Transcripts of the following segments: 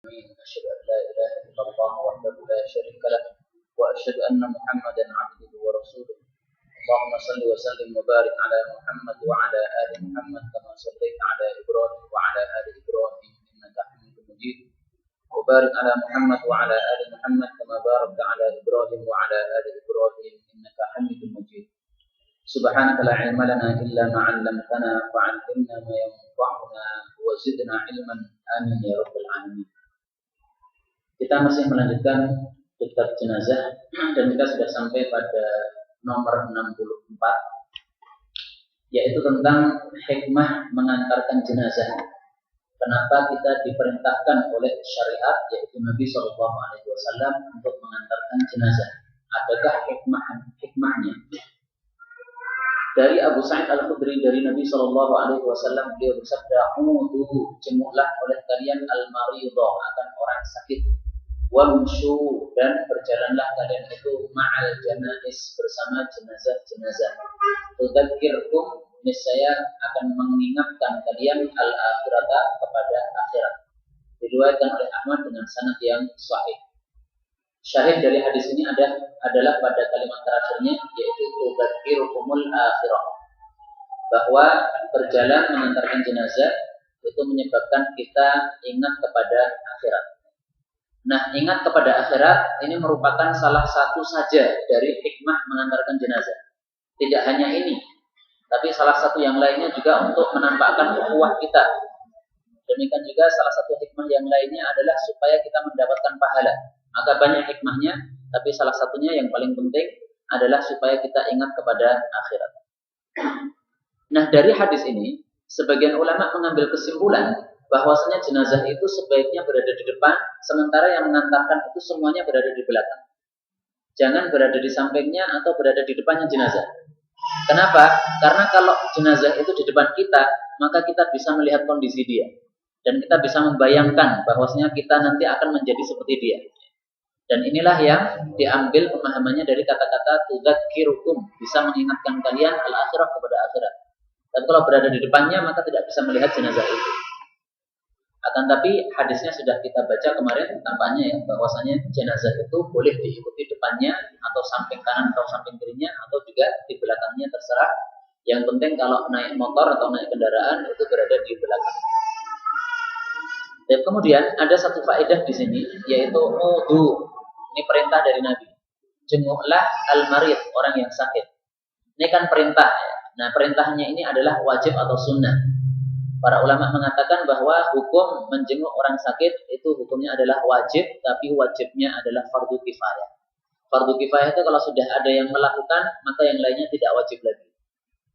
أشهد أن لا إله إلا الله وحده لا شريك له وأشهد أن محمدا عبده ورسوله اللهم صل وسلم وبارك على محمد وعلى آل محمد كما صليت على إبراهيم وعلى آل إبراهيم إنك حميد مجيد وبارك على محمد وعلى آل محمد كما باركت على إبراهيم وعلى آل إبراهيم إنك حميد مجيد سبحانك لا علم لنا إلا ما علمتنا فعلمنا ما ينفعنا وزدنا علما آمين يا رب العالمين. Kita masih melanjutkan kitab jenazah dan kita sudah sampai pada nomor 64, yaitu tentang hikmah mengantarkan jenazah. Kenapa kita diperintahkan oleh syariat, yaitu Nabi SAW untuk mengantarkan jenazah? Adakah hikmahnya? Dari Abu Sa'id Al-Khudri dari Nabi SAW, beliau bersabda, "Udu, jenguklah oleh kalian al-maridha, akan orang sakit. Wamshu, dan berjalanlah kalian itu ma'al janais, bersama jenazah-jenazah. Tudzakirkum, niscaya akan mengingatkan kalian al-akhirata, kepada akhirat." Diriwayatkan oleh Ahmad dengan sanad yang sahih. Syahid dari hadis ini adalah pada kalimat terakhirnya, yaitu tudzakirukumul akhirah, bahwa berjalan mengantarkan jenazah itu menyebabkan kita ingat kepada akhirat. Nah, ingat kepada akhirat ini merupakan salah satu saja dari hikmah mengantarkan jenazah. Tidak hanya ini, tapi salah satu yang lainnya juga untuk menampakkan ukhuwah kita. Demikian juga salah satu hikmah yang lainnya adalah supaya kita mendapatkan pahala. Maka banyak hikmahnya, tapi salah satunya yang paling penting adalah supaya kita ingat kepada akhirat. Nah, dari hadis ini, sebagian ulama mengambil kesimpulan bahwasanya jenazah itu sebaiknya berada di depan, sementara yang mengantarkan itu semuanya berada di belakang. Jangan berada di sampingnya atau berada di depannya jenazah. Kenapa? Karena kalau jenazah itu di depan kita, maka kita bisa melihat kondisi dia. Dan kita bisa membayangkan bahwasanya kita nanti akan menjadi seperti dia. Dan inilah yang diambil pemahamannya dari kata-kata tudzakirukum, bisa mengingatkan kalian al-akhirah, kepada akhirat. Dan kalau berada di depannya, maka tidak bisa melihat jenazah itu. Akan tapi hadisnya sudah kita baca kemarin, tampaknya ya, bahwasanya jenazah itu boleh diikuti depannya atau samping kanan atau samping kirinya atau juga di belakangnya, terserah. Yang penting kalau naik motor atau naik kendaraan itu berada di belakang. Dan kemudian ada satu faedah di sini, yaitu udu. Ini perintah dari Nabi. Jenguklah al-marid, orang yang sakit. Ini kan perintah ya. Nah, perintahnya ini adalah wajib atau sunnah. Para ulama mengatakan bahwa hukum menjenguk orang sakit itu hukumnya adalah wajib, tapi wajibnya adalah fardu kifayah. Fardu kifayah itu kalau sudah ada yang melakukan, maka yang lainnya tidak wajib lagi.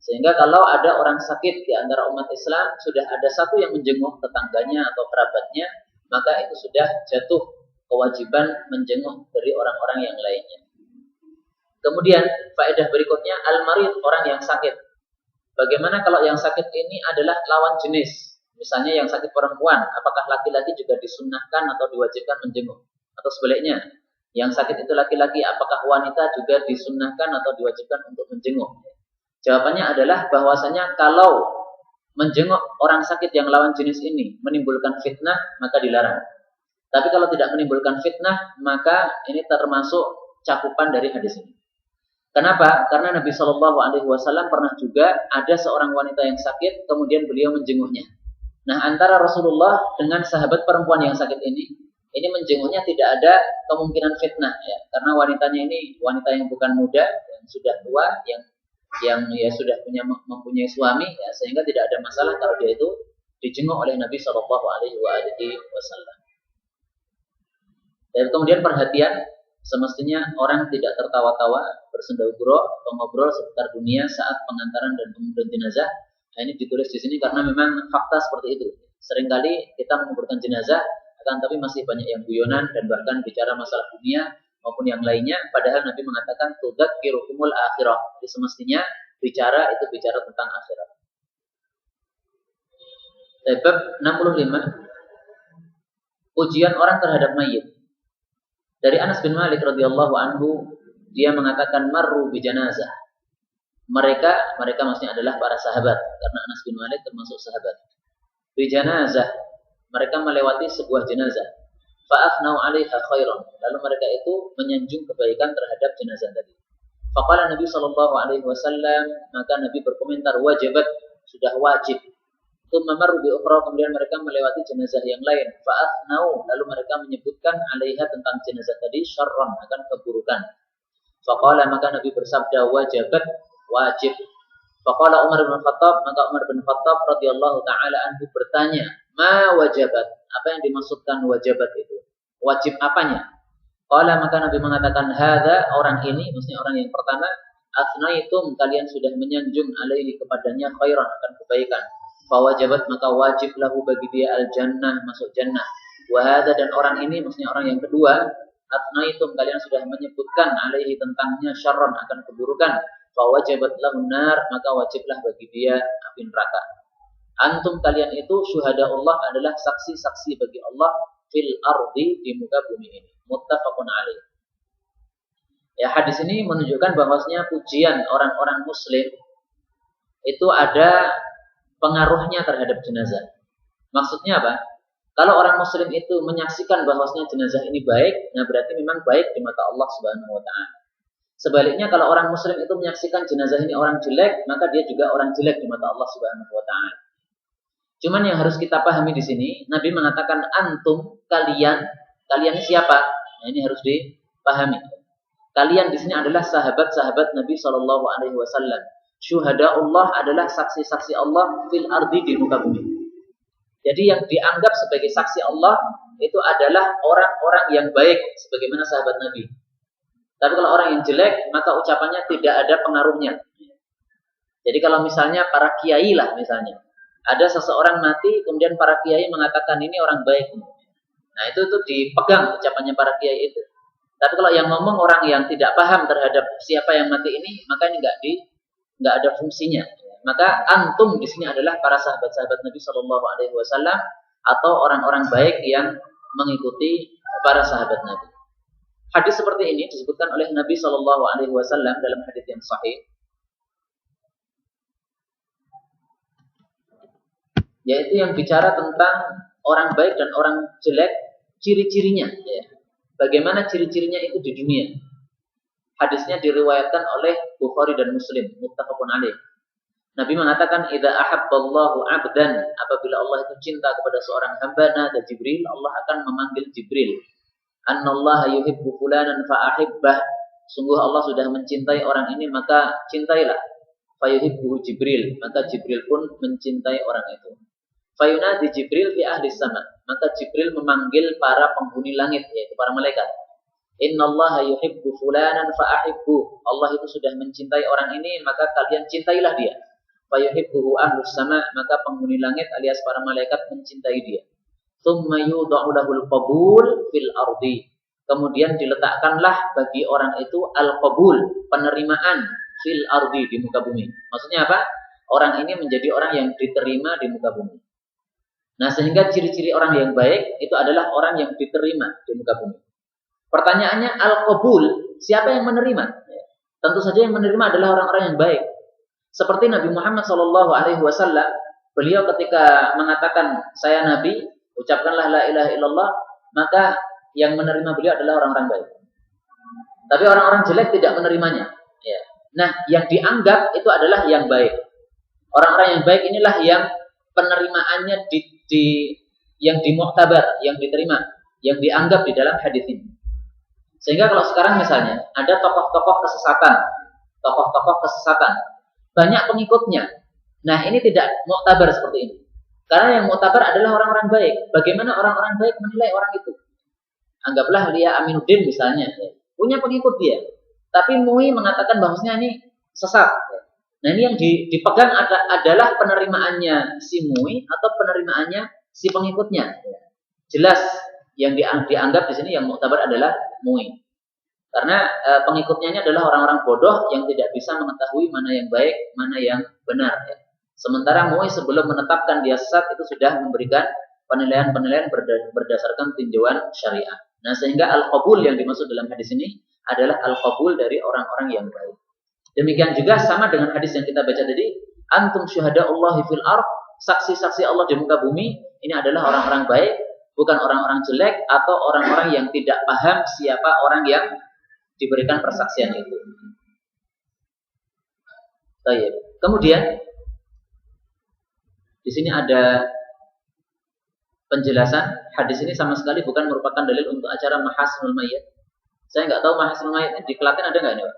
Sehingga kalau ada orang sakit di antara umat Islam, sudah ada satu yang menjenguk tetangganya atau kerabatnya, maka itu sudah jatuh kewajiban menjenguk dari orang-orang yang lainnya. Kemudian faedah berikutnya, al-marid, orang yang sakit. Bagaimana kalau yang sakit ini adalah lawan jenis? Misalnya yang sakit perempuan, apakah laki-laki juga disunnahkan atau diwajibkan menjenguk? Atau sebaliknya, yang sakit itu laki-laki, apakah wanita juga disunnahkan atau diwajibkan untuk menjenguk? Jawabannya adalah bahwasanya kalau menjenguk orang sakit yang lawan jenis ini menimbulkan fitnah, maka dilarang. Tapi kalau tidak menimbulkan fitnah, maka ini termasuk cakupan dari hadis ini. Kenapa? Karena Nabi SAW pernah juga ada seorang wanita yang sakit, kemudian beliau menjenguknya. Nah, antara Rasulullah dengan sahabat perempuan yang sakit ini menjenguknya tidak ada kemungkinan fitnah, ya. Karena wanitanya ini wanita yang bukan muda, yang sudah tua, yang ya sudah mempunyai suami, ya, sehingga tidak ada masalah kalau dia itu dijenguk oleh Nabi SAW. Dan kemudian perhatian. Semestinya orang tidak tertawa-tawa, bersendau-gurau atau ngobrol seputar dunia saat pengantaran dan penguburan jenazah. Nah, ini ditulis di sini karena memang fakta seperti itu. Seringkali kita menguburkan jenazah, akan tapi masih banyak yang guyonan dan bahkan bicara masalah dunia maupun yang lainnya. Padahal Nabi mengatakan tudzakirukumul akhirah. Jadi semestinya bicara tentang akhirat. Bab 65. Ujian orang terhadap mayit. Dari Anas bin Malik radhiyallahu anhu, dia mengatakan marru bi janazah. Mereka maksudnya adalah para sahabat, karena Anas bin Malik termasuk sahabat. Bi janazah, mereka melewati sebuah jenazah. fa'afnau 'alaiha khairan. Lalu mereka itu menyanjung kebaikan terhadap jenazah tadi. Faqala Nabi sallallahu alaihi wasallam, maka Nabi berkomentar, wajibat, sudah wajib. Tsumma marru bi ukhra, kemudian mereka melewati jenazah yang lain. Fa'afnau, lalu mereka menyebutkan 'alaiha tentang jenazah tadi syarran, akan keburukan. Faqala, maka Nabi bersabda, wajibat, wajib. Faqala Umar bin Khattab, maka Umar bin Khattab radhiyallahu taala anhu bertanya, ma wajibat? Apa yang dimaksudkan wajibat itu? Wajib apanya? Qala, maka Nabi mengatakan, hadza, orang ini, maksudnya orang yang pertama, athnaitum, kalian sudah menyanjung alaihi kepadanya khairan, akan kebaikan. Fa wajibat, maka wajib lahu bagi dia al-jannah, masuk jannah. Wa hadza, dan orang ini, maksudnya orang yang kedua, athnaitum, kalian sudah menyebutkan alaihi tentangnya syarran, akan keburukan. Fa wajibat lahu nar, maka wajiblah bagi dia api neraka. Antum, kalian itu syuhada Allah, adalah saksi-saksi bagi Allah fil ardi, di muka bumi ini. Muttafaqun alaih. Ya, hadis ini menunjukkan bahwasanya pujian orang-orang muslim itu ada pengaruhnya terhadap jenazah. Maksudnya apa? Kalau orang muslim itu menyaksikan bahwasanya jenazah ini baik, nah berarti memang baik di mata Allah Subhanahu wa taala. Sebaliknya kalau orang muslim itu menyaksikan jenazah ini orang jelek, maka dia juga orang jelek di mata Allah Subhanahu wa taala. Cuman yang harus kita pahami di sini, Nabi mengatakan antum, kalian ini siapa? Nah, ini harus dipahami. Kalian di sini adalah sahabat-sahabat Nabi Shallallahu Alaihi Wasallam. Syuhada Allah adalah saksi-saksi Allah fil ardi, di muka bumi. Jadi yang dianggap sebagai saksi Allah itu adalah orang-orang yang baik, sebagaimana sahabat Nabi. Tapi kalau orang yang jelek, maka ucapannya tidak ada pengaruhnya. Jadi kalau misalnya para kiai lah misalnya, ada seseorang mati, kemudian para kiai mengatakan ini orang baik. Nah itu dipegang ucapannya para kiai itu. Tapi kalau yang ngomong orang yang tidak paham terhadap siapa yang mati ini, maka ini nggak ada fungsinya. Maka antum di sini adalah para sahabat-sahabat Nabi Shallallahu Alaihi Wasallam atau orang-orang baik yang mengikuti para sahabat Nabi. Hadis seperti ini disebutkan oleh Nabi Shallallahu Alaihi Wasallam dalam hadis yang sahih, yaitu yang bicara tentang orang baik dan orang jelek, ciri-cirinya. Ya. Bagaimana ciri-cirinya itu di dunia. Hadisnya diriwayatkan oleh Bukhari dan Muslim, muttafaqun alaih. Nabi mengatakan, idza ahabballahu 'abdan, apabila Allah itu cinta kepada seorang hamba, nada Jibril, Allah akan memanggil Jibril. Annallaha yuhibbu fulanan fa'ahibbah. Sungguh Allah sudah mencintai orang ini, maka cintailah. Fayuhibbuhu Jibril, maka Jibril pun mencintai orang itu. Fayunadi Jibril fi ahli sama, maka Jibril memanggil para penghuni langit, yaitu para malaikat. Innallaha yuhibbu fulanan fa'ahibbu. Allah itu sudah mencintai orang ini, maka kalian cintailah dia. Fayuhibbuhu ahlus sama, maka penghuni langit alias para malaikat mencintai dia. Tsumma yudha'u lahul qabul fil ardi. Kemudian diletakkanlah bagi orang itu al-qabul, penerimaan fil ardi, di muka bumi. Maksudnya apa? Orang ini menjadi orang yang diterima di muka bumi. Nah, sehingga ciri-ciri orang yang baik itu adalah orang yang diterima di muka bumi. Pertanyaannya, al-qabul, siapa yang menerima? Tentu saja yang menerima adalah orang-orang yang baik. Seperti Nabi Muhammad SAW, beliau ketika mengatakan saya Nabi, ucapkanlah la ilaha illallah, maka yang menerima beliau adalah orang-orang baik. Tapi orang-orang jelek tidak menerimanya. Ya. Nah, yang dianggap itu adalah yang baik. Orang-orang yang baik inilah yang penerimaannya yang dimuktabar, yang diterima, yang dianggap di dalam hadis ini. Sehingga kalau sekarang misalnya ada tokoh-tokoh kesesatan, banyak pengikutnya. Nah, ini tidak muktabar seperti ini. Karena yang muktabar adalah orang-orang baik. Bagaimana orang-orang baik menilai orang itu? Anggaplah Lia Aminuddin misalnya, punya pengikut dia. Tapi MUI mengatakan bahwasanya ini sesat. Nah, ini yang dipegang adalah penerimaannya si MUI atau penerimaannya si pengikutnya. Jelas yang dianggap di sini yang muktabar adalah MUI. Karena pengikutnya ini adalah orang-orang bodoh yang tidak bisa mengetahui mana yang baik, mana yang benar. Ya. Sementara MUI sebelum menetapkan dia sesat itu sudah memberikan penilaian-penilaian berdasarkan tinjauan syariah. Nah, sehingga al-qabul yang dimaksud dalam hadis ini adalah al-qabul dari orang-orang yang baik. Demikian juga sama dengan hadis yang kita baca tadi, antum syuhada'ullahi fil ard, saksi-saksi Allah di muka bumi, ini adalah orang-orang baik. bukan orang-orang jelek atau orang-orang yang tidak paham siapa orang yang diberikan persaksian itu. Baik. Kemudian di sini ada penjelasan, hadis ini sama sekali bukan merupakan dalil untuk acara mahasinul mayyit. Saya nggak tahu mahasinul mayyit di Klaten ada nggak ini, Pak?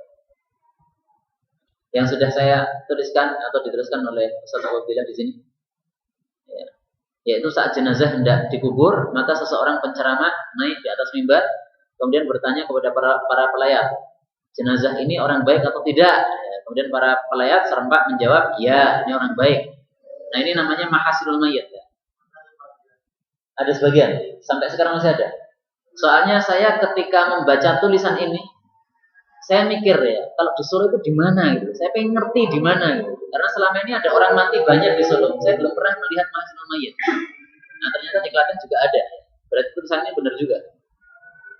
Yang sudah saya tuliskan atau diteruskan oleh Ustaz Abdillah di sini. Ya. Yaitu saat jenazah hendak dikubur, maka seseorang penceramah naik di atas mimbar, kemudian bertanya kepada para pelayat, jenazah ini orang baik atau tidak? Ya, kemudian para pelayat serempak menjawab, ya, ini orang baik. Nah, ini namanya mahasinul mayyit. Ya. Ada sebagian, sampai sekarang masih ada. Soalnya saya ketika membaca tulisan ini, saya mikir ya, kalau di Solo itu di mana gitu. Saya pengen ngerti di mana gitu. Karena selama ini ada orang mati banyak di Solo. Saya belum pernah melihat mahasinul mayyit. Nah, ternyata di Klaten juga ada. Berarti tulisannya benar juga.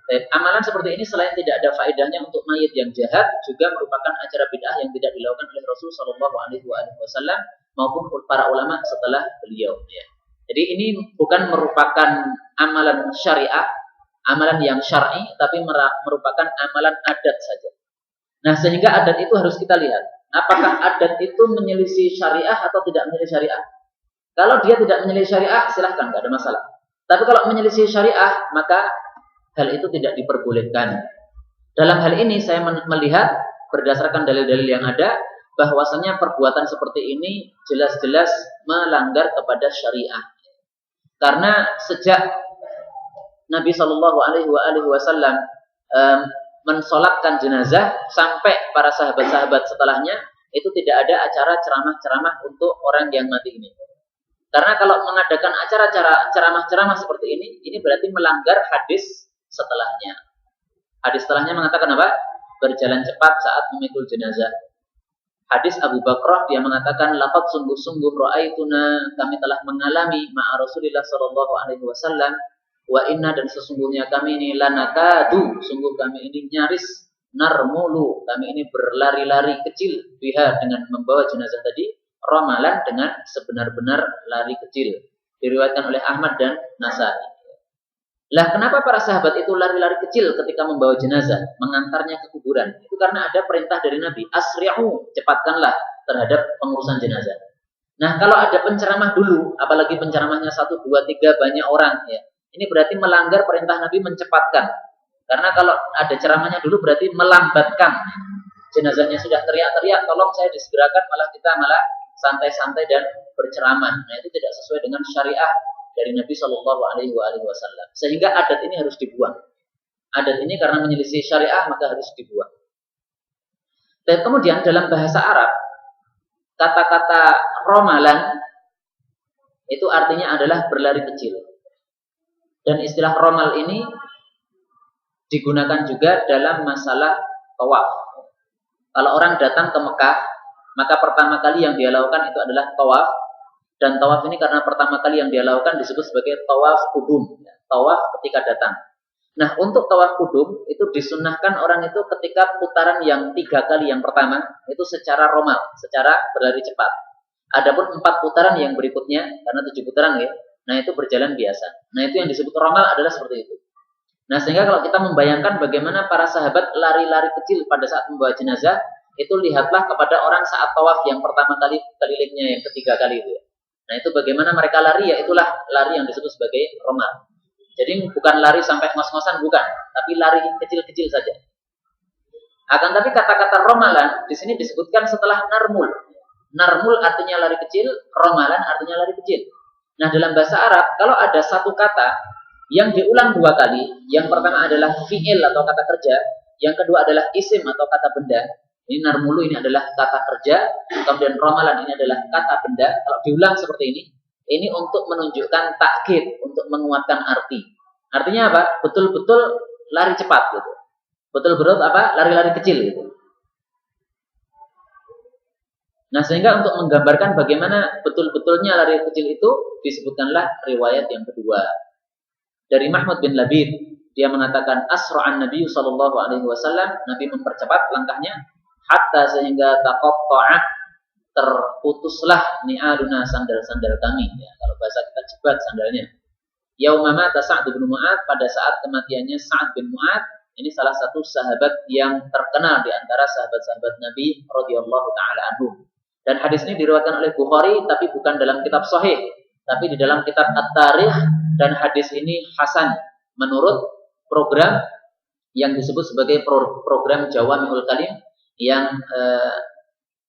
Dan amalan seperti ini selain tidak ada faedahnya untuk mayit yang jahat, juga merupakan acara bid'ah yang tidak dilakukan oleh Rasul Shallallahu Alaihi Wasallam maupun para ulama setelah beliau. Ya. Jadi ini bukan merupakan amalan syariah, amalan yang syar'i, tapi merupakan amalan adat saja. Nah, sehingga adat itu harus kita lihat. Apakah adat itu menyelisih syariah atau tidak menyelisih syariah? Kalau dia tidak menyelisih syariah, silahkan, tidak ada masalah. Tapi kalau menyelisih syariah, maka hal itu tidak diperbolehkan. Dalam hal ini saya melihat berdasarkan dalil-dalil yang ada, bahwasanya perbuatan seperti ini jelas-jelas melanggar kepada syariah. Karena sejak Nabi Shallallahu Alaihi Wasallam mensolatkan jenazah sampai para sahabat-sahabat setelahnya, itu tidak ada acara ceramah-ceramah untuk orang yang mati ini. Karena kalau mengadakan acara ceramah-ceramah seperti ini berarti melanggar hadis setelahnya. Hadis setelahnya mengatakan apa? Berjalan cepat saat memikul jenazah. Hadis Abu Bakrah, dia mengatakan, laqad sungguh-sungguh ra'aituna, kami telah mengalami ma'a Rasulillah sallallahu alaihi wasallam, wa inna, dan sesungguhnya kami ini lanakadu, sungguh kami ini nyaris narmulu, kami ini berlari-lari kecil biha, dengan membawa jenazah tadi, ramalan, dengan sebenar-benar lari kecil. Diriwayatkan oleh Ahmad dan Nasai. Lah, kenapa para sahabat itu lari-lari kecil ketika membawa jenazah, mengantarnya ke kuburan? Itu karena ada perintah dari Nabi, asri'u, cepatkanlah terhadap pengurusan jenazah. Nah, kalau ada penceramah dulu, apalagi penceramahnya 1, 2, 3 banyak orang, ya, ini berarti melanggar perintah Nabi mencepatkan. Karena kalau ada ceramahnya dulu berarti melambatkan. Jenazahnya sudah teriak-teriak, tolong saya disegerakan, malah kita santai-santai dan berceramah. Nah, itu tidak sesuai dengan syariah dari Nabi Shallallahu Alaihi Wasallam. Sehingga adat ini harus dibuang. Adat ini karena menyelisih syariah maka harus dibuang. Dan kemudian dalam bahasa Arab, kata-kata romalan itu artinya adalah berlari kecil. Dan istilah romal ini digunakan juga dalam masalah tawaf. Kalau orang datang ke Mekah, maka pertama kali yang dia lakukan itu adalah tawaf. Dan tawaf ini karena pertama kali yang dia lakukan disebut sebagai tawaf kudum, tawaf ketika datang. Nah, untuk tawaf kudum itu disunnahkan orang itu ketika putaran yang 3 kali yang pertama itu secara romal, secara berlari cepat. Adapun 4 putaran yang berikutnya, karena 7 putaran ya, nah itu berjalan biasa. Nah, itu yang disebut romal adalah seperti itu. Nah, sehingga kalau kita membayangkan bagaimana para sahabat lari-lari kecil pada saat membawa jenazah, itu lihatlah kepada orang saat tawaf yang pertama kali, kelilingnya yang ketiga kali itu ya. Nah, itu bagaimana mereka lari, ya itulah lari yang disebut sebagai romal. Jadi bukan lari sampai ngos-ngosan, bukan, tapi lari kecil-kecil saja. Akan tapi kata-kata romalan di sini disebutkan setelah narmul. Narmul artinya lari kecil, romalan artinya lari kecil. Nah, dalam bahasa Arab kalau ada satu kata yang diulang 2 kali, yang pertama adalah fi'il atau kata kerja, yang kedua adalah isim atau kata benda. Ini narmulu ini adalah kata kerja, kemudian romalan ini adalah kata benda. Kalau diulang seperti ini untuk menunjukkan takkid, untuk menguatkan arti. Artinya apa? Betul-betul lari cepat gitu. Betul-betul apa? Lari-lari kecil gitu. Nah, sehingga untuk menggambarkan bagaimana betul-betulnya lari kecil itu disebutkanlah riwayat yang kedua. Dari Mahmud bin Labid, dia mengatakan asra'an Nabi sallallahu alaihi wasallam, Nabi mempercepat langkahnya hatta sehingga taqatta'at, terputuslah ni'aluna, sandal-sandal kami ya, kalau bahasa kita jebat sandalnya. Yauma mata Sa'd bin Mu'adz, pada saat kematiannya Sa'd bin Mu'adz. Ini salah satu sahabat yang terkenal di antara sahabat-sahabat Nabi radhiyallahu taala anhum. Dan hadis ini diriwayatkan oleh Bukhari tapi bukan dalam kitab Sahih, tapi di dalam kitab At-Tarikh, dan hadis ini hasan menurut program yang disebut sebagai program Jawami'ul Kalim yang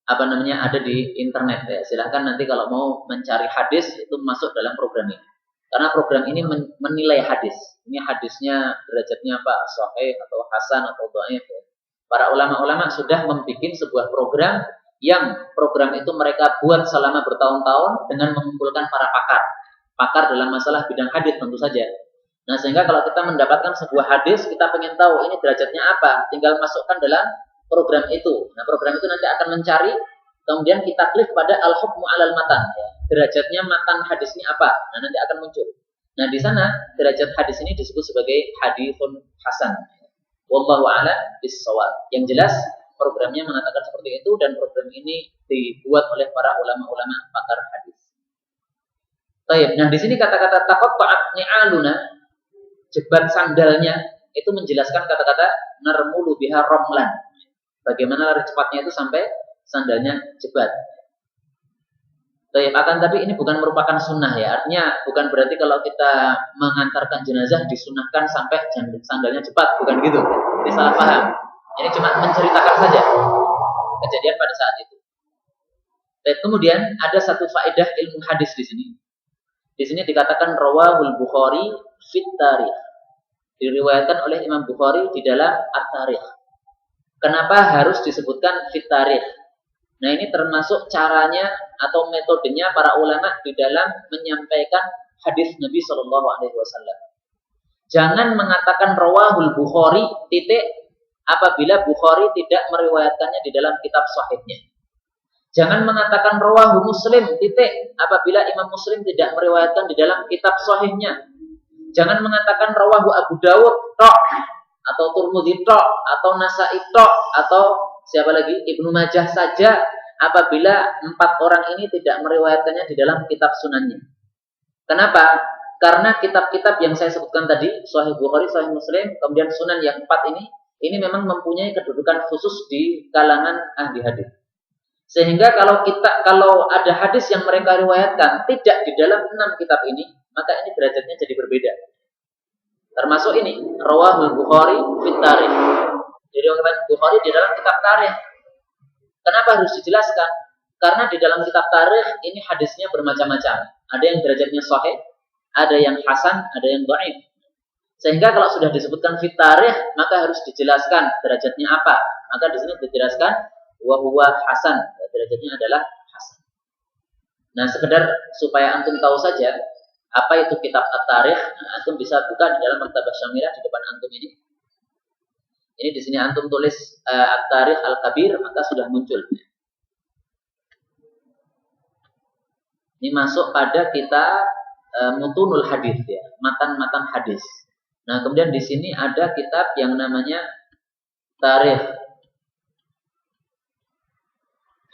ada di internet ya. Silahkan nanti kalau mau mencari hadis itu masuk dalam program ini. Karena program ini menilai hadis. Ini hadisnya derajatnya apa? Sahih atau hasan atau dhaif ya. Para ulama-ulama sudah membuat sebuah program yang program itu mereka buat selama bertahun-tahun dengan mengumpulkan para pakar dalam masalah bidang hadis tentu saja. Nah, sehingga kalau kita mendapatkan sebuah hadis, kita pengen tahu ini derajatnya apa, tinggal masukkan dalam program itu. Nah, program itu nanti akan mencari, kemudian kita klik pada al-hukmu 'alal matan ya. Derajatnya matan hadisnya apa? Nah, nanti akan muncul. Nah, di sana derajat hadis ini disebut sebagai haditsun hasan. Wallahu a'lam bis-shawab. Yang jelas programnya mengatakan seperti itu, dan program ini dibuat oleh para ulama-ulama pakar hadis. Baik, nah di sini kata-kata taqatta'at ni'aluna, jebat sandalnya, itu menjelaskan kata-kata narmulu biha ramlan. Bagaimana lari cepatnya itu sampai sandalnya jebat. Akan tapi ini bukan merupakan sunnah ya. Artinya bukan berarti kalau kita mengantarkan jenazah disunahkan sampai sandalnya cepat, bukan gitu. Ini salah paham. Ini cuma menceritakan saja kejadian pada saat itu. Dan kemudian ada satu faedah ilmu hadis di sini. Di sini dikatakan rawahul Bukhari fit tarikh. Diriwayatkan oleh Imam Bukhari di dalam At-Tarikh. Kenapa harus disebutkan fit tarikh? Nah, ini termasuk caranya atau metodenya para ulama di dalam menyampaikan hadis Nabi Shallallahu Alaihi Wasallam. Jangan mengatakan rawahul Bukhari titik apabila Bukhari tidak meriwayatkannya di dalam kitab sahihnya. Jangan mengatakan rawahu Muslim titik apabila Imam Muslim tidak meriwayatkan di dalam kitab sahihnya. Jangan mengatakan rawahu Abu Dawud tok, atau Tirmidzi tok, atau Nasa'i tok, atau siapa lagi? Ibnu Majah saja apabila 4 orang ini tidak meriwayatkannya di dalam kitab sunannya. Kenapa? Karena kitab-kitab yang saya sebutkan tadi, Sahih Bukhari, Sahih Muslim, kemudian sunan yang 4 ini memang mempunyai kedudukan khusus di kalangan ahli hadis. Sehingga kalau ada hadis yang mereka riwayatkan tidak di dalam 6 kitab ini, maka ini derajatnya jadi berbeda. Termasuk ini rawahul Bukhari fit tarikh. Diriwayatkan Bukhari di dalam kitab tarikh. Kenapa harus dijelaskan? Karena di dalam kitab tarikh ini hadisnya bermacam-macam. Ada yang derajatnya sahih, ada yang hasan, ada yang dhaif. Sehingga kalau sudah disebutkan fit tarikh, maka harus dijelaskan derajatnya apa. Maka di sini dijelaskan wa huwa hasan. Derajatnya adalah hasan. Nah, sekedar supaya antum tahu saja apa itu kitab At-Tarikh, antum bisa buka di dalam Maktabah Syamilah di depan antum ini. Ini di sini antum tulis At-Tarikh Al-Kabir, maka sudah muncul. Ini masuk pada kitab Mutunul Hadis ya, matan-matan hadis. Nah, kemudian di sini ada kitab yang namanya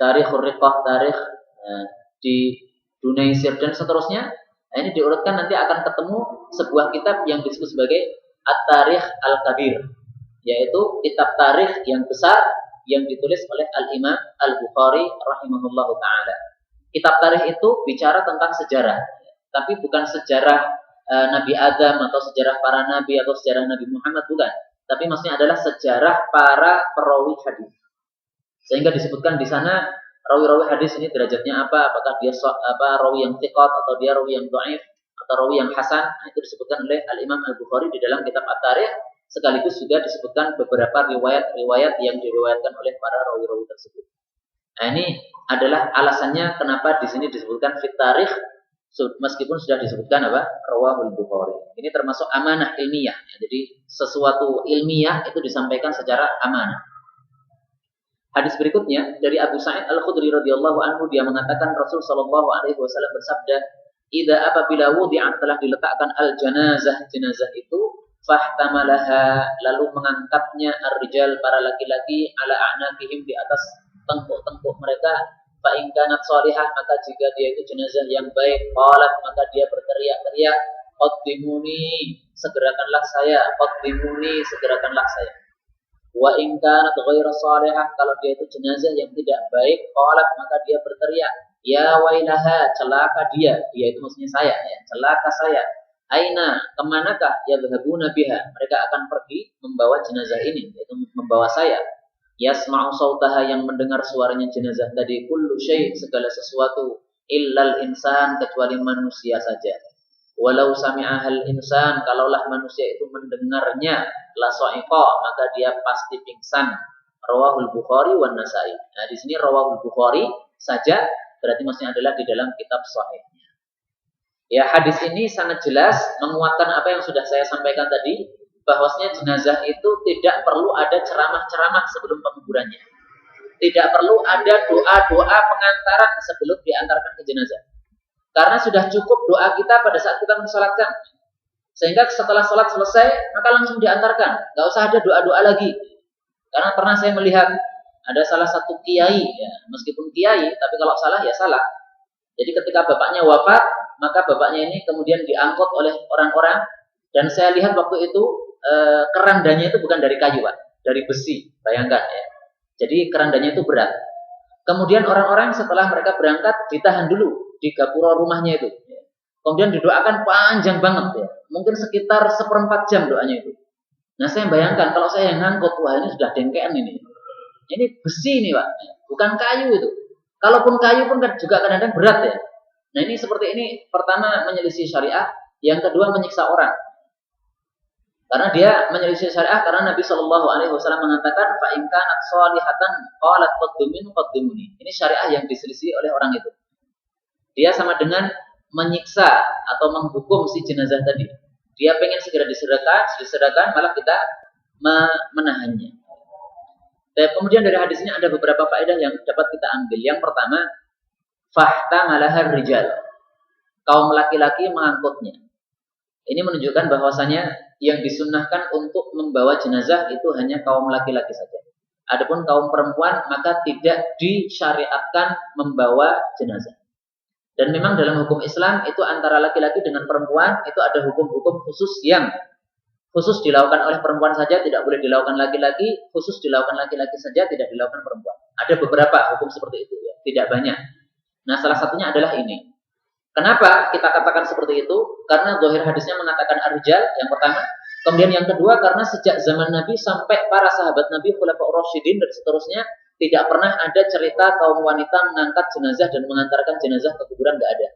Tarikhur Riqah, Tarikh di Dunaisir dan seterusnya. Nah, ini diurutkan nanti akan ketemu sebuah kitab yang disebut sebagai At-Tarikh Al-Kabir, yaitu kitab tarikh yang besar yang ditulis oleh Al-Imam Al-Bukhari rahimahullahu ta'ala. Kitab tarikh itu bicara tentang sejarah, tapi bukan sejarah Nabi Adam atau sejarah para nabi atau sejarah Nabi Muhammad, bukan. Tapi maksudnya adalah sejarah para perawi hadis. Sehingga disebutkan di sana rawi-rawi hadis ini derajatnya apa? Apakah dia rawi yang thiqat atau dia rawi yang dhaif atau rawi yang hasan? Nah, itu disebutkan oleh Al-Imam Al-Bukhari di dalam kitab At-Tarikh. Sekaligus juga disebutkan beberapa riwayat-riwayat yang diriwayatkan oleh para rawi-rawi tersebut. Nah, ini adalah alasannya kenapa di sini disebutkan fit tarikh meskipun sudah disebutkan apa? Rawahul Bukhari. Ini termasuk amanah ilmiah. Jadi sesuatu ilmiah itu disampaikan secara amanah. Hadis berikutnya dari Abu Sa'id Al-Khudri radhiyallahu anhu, dia mengatakan Rasul sallallahu alaihi wasallam bersabda, "Idza apabila wudi'at telah diletakkan al-janazah, jenazah itu, fahtamalaha lalu mengangkatnya ar-rijal para laki-laki ala a'naqihim di atas tengkuk-tengkuk mereka, fa in kanat shalihah maka jika dia itu jenazah yang baik, qalat maka dia berteriak-teriak, qaddimuni, segerakanlah saya, qaddimuni, segerakanlah saya. Wa in kanat ghairu salihah, kalau dia itu jenazah yang tidak baik, qalat, maka dia berteriak, ya wailaha, celaka dia itu maksudnya saya ya, celaka saya. Aina, kemanakah yadhhabuna biha, mereka akan pergi membawa jenazah ini, yaitu membawa saya. Yasma'u sautaha, yang mendengar suaranya jenazah tadi, kullu syai', segala sesuatu, illal insan, kecuali manusia saja. Walau sami'ahal insan, kalaulah manusia itu mendengarnya, la sa'iqa, maka dia pasti pingsan. Rawahul Bukhari wan Nasa'i. Nah, di sini rawahul Bukhari saja, berarti maksudnya adalah di dalam kitab sahihnya. Ya, hadis ini sangat jelas menguatkan apa yang sudah saya sampaikan tadi, bahwasanya jenazah itu tidak perlu ada ceramah-ceramah sebelum penguburannya. Tidak perlu ada doa-doa pengantaran sebelum diantarkan ke jenazah. Karena sudah cukup doa kita pada saat kita mensolatkan. Sehingga setelah sholat selesai, maka langsung diantarkan. Gak usah ada doa-doa lagi. Karena pernah saya melihat ada salah satu kiai, ya, meskipun kiai, tapi kalau salah ya salah. Jadi ketika bapaknya wafat, maka bapaknya ini kemudian diangkut oleh orang-orang. Dan saya lihat waktu itu kerandanya itu bukan dari kayu, Pak, dari besi. Bayangkan ya. Jadi kerandanya itu berat. Kemudian orang-orang setelah mereka berangkat ditahan dulu di gapura rumahnya itu. Kemudian didoakan panjang banget ya. Mungkin sekitar 1/4 jam doanya itu. Nah, saya bayangkan kalau saya yang ngangkut, wah ini sudah dengkean ini. Ini besi ini, Pak. Bukan kayu itu. Kalaupun kayu pun juga kadang-kadang berat ya. Nah, ini seperti ini, pertama menyelisih syariah, yang kedua menyiksa orang. Karena dia menyelisih syariah karena Nabi Shallallahu Alaihi Wasallam mengatakan fa in kanat shalihatan qalat qaddimuni. Ini syariah yang diselisih oleh orang itu. Dia sama dengan menyiksa atau menghukum si jenazah tadi. Dia pengen segera diserahkan, malah kita menahannya. Dan kemudian dari hadis ini ada beberapa faedah yang dapat kita ambil. Yang pertama, fahtamalahar rijal. Kaum laki-laki mengangkutnya. Ini menunjukkan bahwasanya yang disunnahkan untuk membawa jenazah itu hanya kaum laki-laki saja. Adapun kaum perempuan maka tidak disyariatkan membawa jenazah. Dan memang dalam hukum Islam itu antara laki-laki dengan perempuan itu ada hukum-hukum khusus yang khusus dilakukan oleh perempuan saja, tidak boleh dilakukan laki-laki, khusus dilakukan laki-laki saja, tidak dilakukan perempuan. Ada beberapa hukum seperti itu ya, tidak banyak. Nah, salah satunya adalah ini. Kenapa kita katakan seperti itu? Karena zahir hadisnya mengatakan ar-rijal yang pertama. Kemudian yang kedua karena sejak zaman Nabi sampai para sahabat Nabi, Khulafaur Rasyidin dan seterusnya, tidak pernah ada cerita kaum wanita mengangkat jenazah dan mengantarkan jenazah ke kuburan, tidak ada.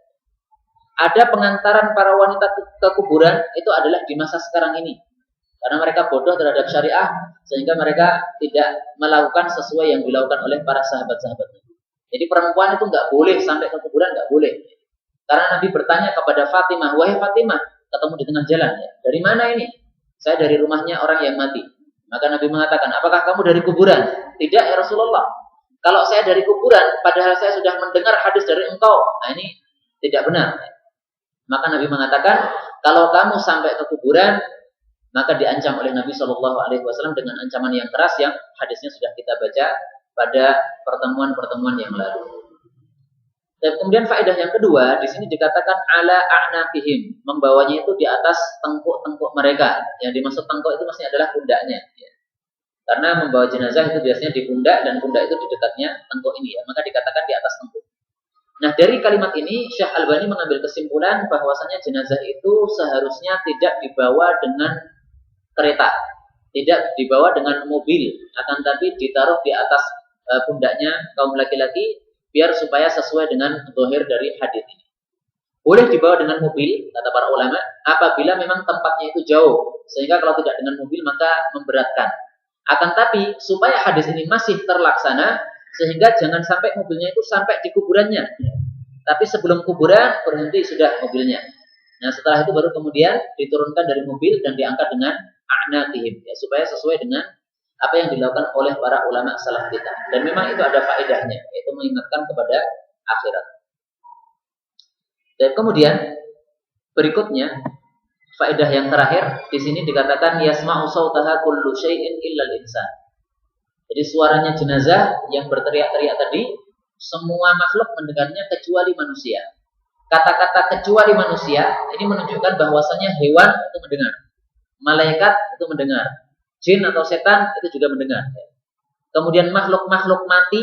Ada pengantaran para wanita ke kuburan itu adalah di masa sekarang ini. Karena mereka bodoh terhadap syariah sehingga mereka tidak melakukan sesuai yang dilakukan oleh para sahabat-sahabat Nabi. Jadi perempuan itu nggak boleh sampai ke kuburan, nggak boleh. Karena Nabi bertanya kepada Fatimah, wahai Fatimah, ketemu di tengah jalan ya. Dari mana ini? Saya dari rumahnya orang yang mati. Maka Nabi mengatakan, apakah kamu dari kuburan? Tidak ya Rasulullah. Kalau saya dari kuburan, padahal saya sudah mendengar hadis dari engkau. Nah ini tidak benar. Maka Nabi mengatakan, kalau kamu sampai ke kuburan, maka diancam oleh Nabi Shallallahu Alaihi Wasallam dengan ancaman yang keras yang hadisnya sudah kita baca pada pertemuan-pertemuan yang lalu. Dan kemudian faedah yang kedua, di sini dikatakan ala a'naqihim, membawanya itu di atas tengkuk-tengkuk mereka. Yang dimaksud tengkuk itu maksudnya adalah pundaknya. Ya. Karena membawa jenazah itu biasanya di pundak dan pundak itu di dekatnya tengkuk ini ya. Maka dikatakan di atas tengkuk. Nah, dari kalimat ini Syekh Albani mengambil kesimpulan bahwasanya jenazah itu seharusnya tidak dibawa dengan kereta, tidak dibawa dengan mobil, akan tapi ditaruh di atas pundaknya kaum laki-laki biar supaya sesuai dengan zahir dari hadis ini. Boleh dibawa dengan mobil, kata para ulama, apabila memang tempatnya itu jauh, sehingga kalau tidak dengan mobil maka memberatkan. Akan tapi supaya hadis ini masih terlaksana, sehingga jangan sampai mobilnya itu sampai di kuburannya. Tapi sebelum kuburan berhenti sudah mobilnya. Nah, setelah itu baru kemudian diturunkan dari mobil dan diangkat dengan a'naqihim, ya, supaya sesuai dengan apa yang dilakukan oleh para ulama salaf kita. Dan memang itu ada faedahnya, yaitu mengingatkan kepada akhirat. Dan kemudian berikutnya faedah yang terakhir di sini dikatakan yasma'u sautaha kullu syai'in illa al-insan. Jadi suaranya jenazah yang berteriak-teriak tadi semua makhluk mendengarnya kecuali manusia. Kata-kata kecuali manusia ini menunjukkan bahwasanya hewan itu mendengar, malaikat itu mendengar, jin atau setan itu juga mendengar. Kemudian makhluk-makhluk mati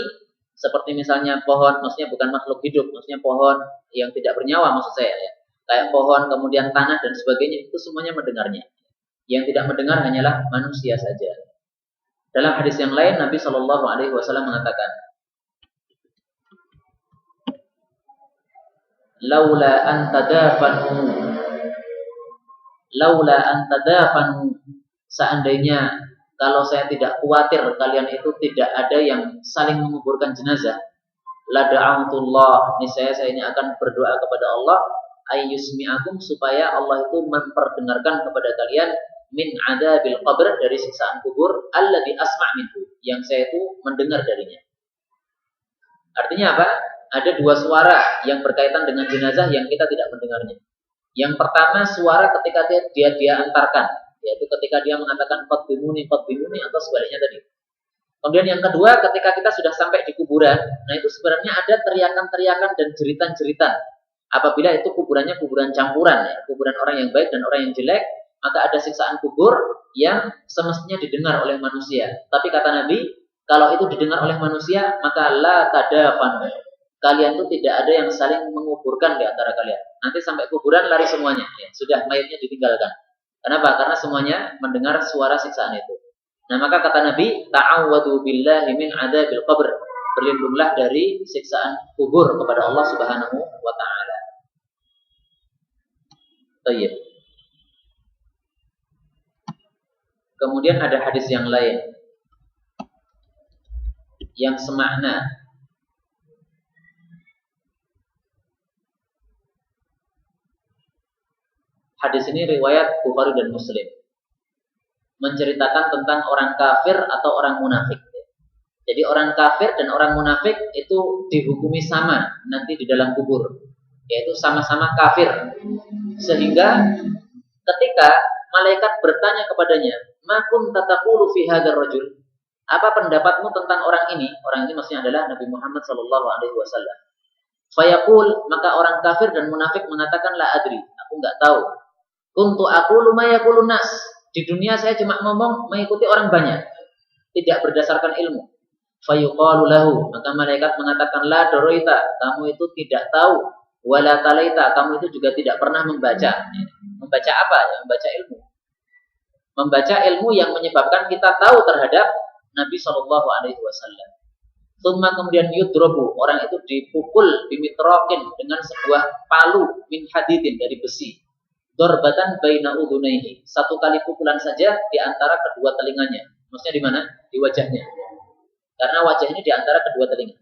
seperti misalnya pohon, maksudnya bukan makhluk hidup, maksudnya pohon yang tidak bernyawa maksud saya ya. Kayak pohon, kemudian tanah dan sebagainya itu semuanya mendengarnya. Yang tidak mendengar hanyalah manusia saja. Dalam hadis yang lain Nabi Shallallahu Alaihi Wasallam mengatakan, laula antadafanu, seandainya kalau saya tidak khawatir kalian itu tidak ada yang saling menguburkan jenazah, la da'autullah, niscaya saya ini akan berdoa kepada Allah ayyusmi'akum, supaya Allah itu memperdengarkan kepada kalian min adabil qabr, dari siksaan kubur, alladzi asma' minhu, yang saya itu mendengar darinya. Artinya apa? Ada dua suara yang berkaitan dengan jenazah yang kita tidak mendengarnya. Yang pertama suara ketika dia antarkan, yaitu ketika dia mengatakan qadimuni atau sebaliknya tadi. Kemudian yang kedua ketika kita sudah sampai di kuburan, nah itu sebenarnya ada teriakan-teriakan dan jeritan-jeritan. Apabila itu kuburannya kuburan campuran, ya, kuburan orang yang baik dan orang yang jelek, maka ada siksaan kubur yang semestinya didengar oleh manusia. Tapi kata Nabi, kalau itu didengar oleh manusia, maka la tadafanu, kalian itu tidak ada yang saling menguburkan di antara kalian. Nanti sampai kuburan lari semuanya, ya, sudah mayatnya ditinggalkan. Kenapa? Karena semuanya mendengar suara siksaan itu. Nah, maka kata Nabi, ta'awwadu billahi min adabil qabr, berlindunglah dari siksaan kubur kepada Allah Subhanahu wa taala. Baik. Kemudian ada hadis yang lain yang semakna. Hadis ini riwayat Bukhari dan Muslim, menceritakan tentang orang kafir atau orang munafik. Jadi orang kafir dan orang munafik itu dihukumi sama nanti di dalam kubur, yaitu sama-sama kafir. Sehingga ketika malaikat bertanya kepadanya, ma kunta taqulu fi hadzal rajul, apa pendapatmu tentang orang ini? Orang ini maksudnya adalah Nabi Muhammad sallallahu alaihi wasallam. Fayaqul, maka orang kafir dan munafik mengatakan, la adri, aku enggak tahu. Kuntu aqulu ma yaqulun nas, di dunia saya cuma ngomong mengikuti orang banyak, tidak berdasarkan ilmu. Fayuqalu lahu, maka malaikat mengatakan, la doroita, kamu itu tidak tahu, wala talaita, kamu itu juga tidak pernah membaca. Membaca apa? Ya, membaca ilmu. Membaca ilmu yang menyebabkan kita tahu terhadap Nabi Shallallahu Alaihi Wasallam. Tsumma kemudian yudrobu, orang itu dipukul bimitrokin dengan sebuah palu min hadidin, dari besi. Dorbatan baina udunaihi, satu kali pukulan saja di antara kedua telinganya. Maksudnya di mana? Di wajahnya. Karena wajah ini di antara kedua telinga.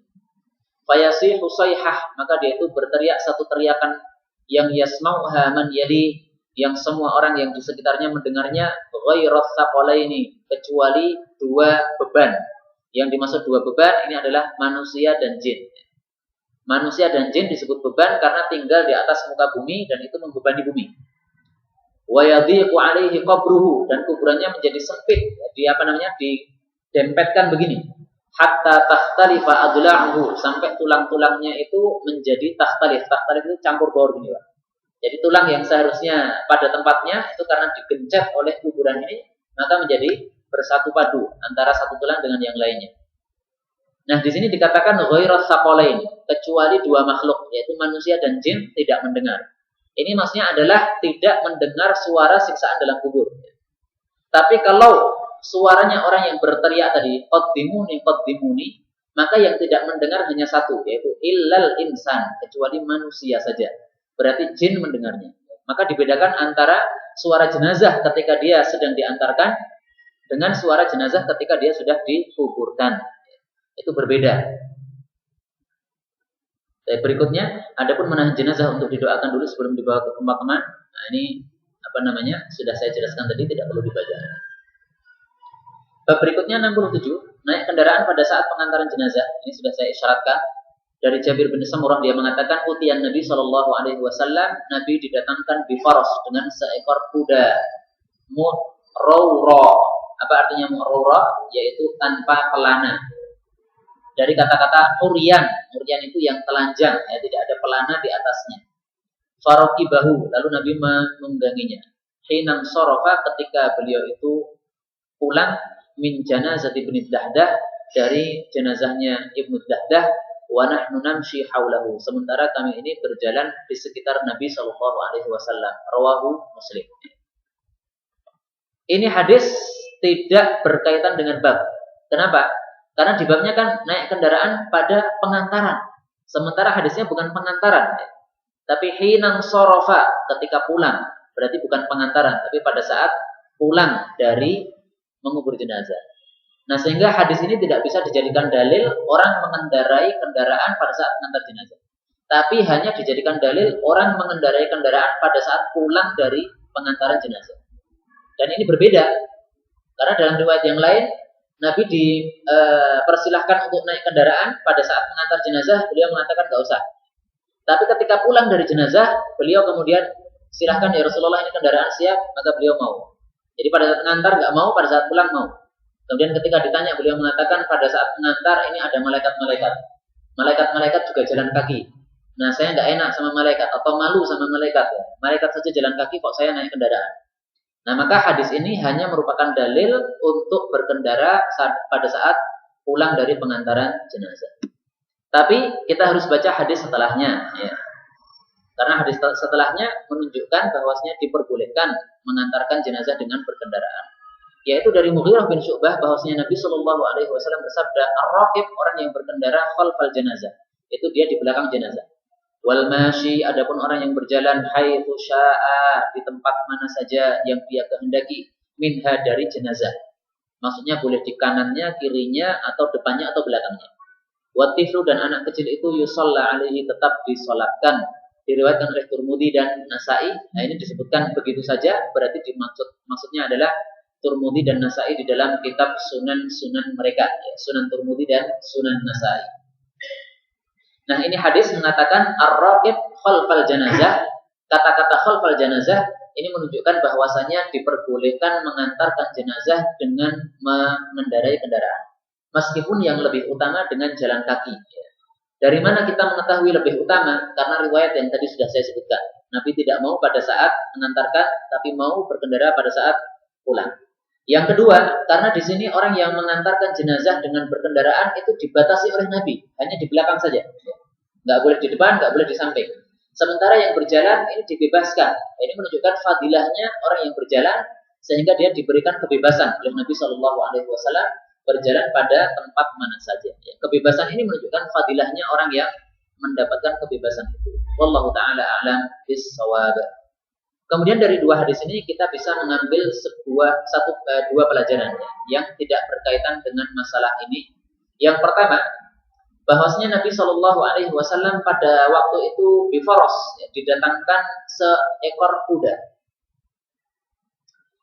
Fayasihu sayhah, maka dia itu berteriak satu teriakan yang yasmauha man yali, yang semua orang yang di sekitarnya mendengarnya, ghairas saqalaini, kecuali dua beban. Yang dimaksud dua beban ini adalah manusia dan jin. Manusia dan jin disebut beban karena tinggal di atas muka bumi dan itu membebani bumi. Wa yadhiqu alaihi qabruhu, dan kuburannya menjadi sempit, didempetkan begini, hatta takhtalifa adla'uhu, sampai tulang-tulangnya itu menjadi takhtalif. Takhtalif itu campur baur gini, Pak. Jadi tulang yang seharusnya pada tempatnya itu karena digencet oleh kuburan ini, maka menjadi bersatu padu antara satu tulang dengan yang lainnya. Nah, di sini dikatakan ghairas saqalain, kecuali dua makhluk, yaitu manusia dan jin tidak mendengar. Ini maksudnya adalah tidak mendengar suara siksaan dalam kubur. Tapi kalau suaranya orang yang berteriak tadi, qaddimuni, maka yang tidak mendengar hanya satu, yaitu illal insan, kecuali manusia saja. Berarti jin mendengarnya. Maka dibedakan antara suara jenazah ketika dia sedang diantarkan dengan suara jenazah ketika dia sudah dikuburkan. Itu berbeda. Berikutnya, adapun menahan jenazah untuk didoakan dulu sebelum dibawa ke pemakaman. Nah, ini sudah saya jelaskan tadi, tidak perlu dibaca. Bab berikutnya 67, naik kendaraan pada saat pengantaran jenazah. Ini sudah saya isyaratkan. Dari Jabir bin Samurah, dia mengatakan, utiyan Nabi Shallallahu Alaihi Wasallam, Nabi didatangkan bifaros, dengan seekor kuda mu'rawra. Apa artinya mu'rawra? Yaitu tanpa pelana. Dari kata-kata urian itu yang telanjang, ya, tidak ada pelana di atasnya. Farokibahu, lalu Nabi menungganginya. Hinam sorofa, ketika beliau itu pulang min janazah ibnu Dahdah, dari jenazahnya Ibnu Dahdah, wa nahnu namshi haulahu, sementara kami ini berjalan di sekitar Nabi sallallahu alaihi wasallam. Rawahu Muslim. Ini hadis tidak berkaitan dengan bab. Kenapa? Karena di babnya kan naik kendaraan pada pengantaran. Sementara hadisnya bukan pengantaran. Tapi hinang sorofa, ketika pulang. Berarti bukan pengantaran, tapi pada saat pulang dari mengubur jenazah. Nah, sehingga hadis ini tidak bisa dijadikan dalil orang mengendarai kendaraan pada saat mengantar jenazah. Tapi hanya dijadikan dalil orang mengendarai kendaraan pada saat pulang dari pengantaran jenazah. Dan ini berbeda. Karena dalam riwayat yang lain, Nabi dipersilahkan untuk naik kendaraan pada saat mengantar jenazah, beliau mengatakan nggak usah. Tapi ketika pulang dari jenazah, beliau kemudian silahkan ya Rasulullah, ini kendaraan siap, maka beliau mau. Jadi pada saat mengantar nggak mau, pada saat pulang mau. Kemudian ketika ditanya, beliau mengatakan pada saat mengantar ini ada malaikat-malaikat. Malaikat-malaikat juga jalan kaki. Nah, saya nggak enak sama malaikat atau malu sama malaikat. Ya. Malaikat saja jalan kaki, kok saya naik kendaraan. Nah, maka hadis ini hanya merupakan dalil untuk berkendara pada saat pulang dari pengantaran jenazah. Tapi kita harus baca hadis setelahnya. Ya. Karena hadis setelahnya menunjukkan bahwasanya diperbolehkan mengantarkan jenazah dengan berkendaraan. Yaitu dari Mughirah bin Syu'bah bahwasanya Nabi Shallallahu Alaihi Wasallam bersabda, ar-raqib, orang yang berkendara, khalfal jenazah, itu dia di belakang jenazah. Wal mashi, adapun orang yang berjalan, haitsu syaa, di tempat mana saja yang dia kehendaki, minha, dari jenazah. Maksudnya boleh di kanannya, kirinya, atau depannya atau belakangnya. Watiflu, dan anak kecil itu yusalla alaihi, tetap disolatkan. Diriwayatkan oleh Turmudi dan Nasai. Nah, ini disebutkan begitu saja, berarti maksudnya adalah Turmudi dan Nasai di dalam kitab sunan mereka, ya, Sunan Turmudi dan Sunan Nasai. Nah, ini hadis mengatakan ar-raqib khalfal janazah. Kata-kata khalfal janazah ini menunjukkan bahwasanya diperbolehkan mengantarkan jenazah dengan mengendarai kendaraan. Meskipun yang lebih utama dengan jalan kaki. Ya. Dari mana kita mengetahui lebih utama? Karena riwayat yang tadi sudah saya sebutkan. Nabi tidak mau pada saat mengantarkan, tapi mau berkendara pada saat pulang. Yang kedua, karena di sini orang yang mengantarkan jenazah dengan berkendaraan itu dibatasi oleh Nabi, hanya di belakang saja, nggak boleh di depan, nggak boleh di samping. Sementara yang berjalan ini dibebaskan. Ini menunjukkan fadilahnya orang yang berjalan, sehingga dia diberikan kebebasan oleh Nabi Shallallahu Alaihi Wasallam berjalan pada tempat mana saja. Kebebasan ini menunjukkan fadilahnya orang yang mendapatkan kebebasan itu. Wallahu taala a'lam bis-shawab. Kemudian dari dua hadis ini kita bisa mengambil dua pelajaran yang tidak berkaitan dengan masalah ini. Yang pertama, bahwasanya Nabi Shallallahu Alaihi Wasallam pada waktu itu bifaros, didatangkan seekor kuda.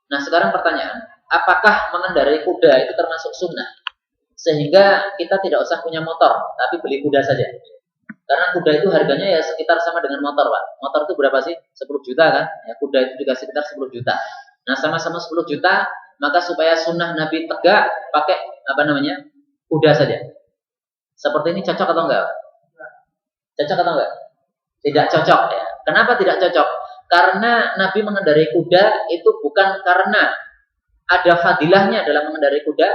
Nah, sekarang pertanyaan, apakah mengendarai kuda itu termasuk sunnah? Sehingga kita tidak usah punya motor, tapi beli kuda saja. Karena kuda itu harganya ya sekitar sama dengan motor, Pak. Motor itu berapa sih? 10 juta kan? Ya, kuda itu juga sekitar 10 juta. Nah, sama-sama 10 juta, maka supaya sunnah Nabi tegak, pakai kuda saja. Seperti ini cocok atau enggak? Cocok atau enggak? Tidak cocok ya. Kenapa tidak cocok? Karena Nabi mengendarai kuda itu bukan karena ada fadilahnya dalam mengendarai kuda,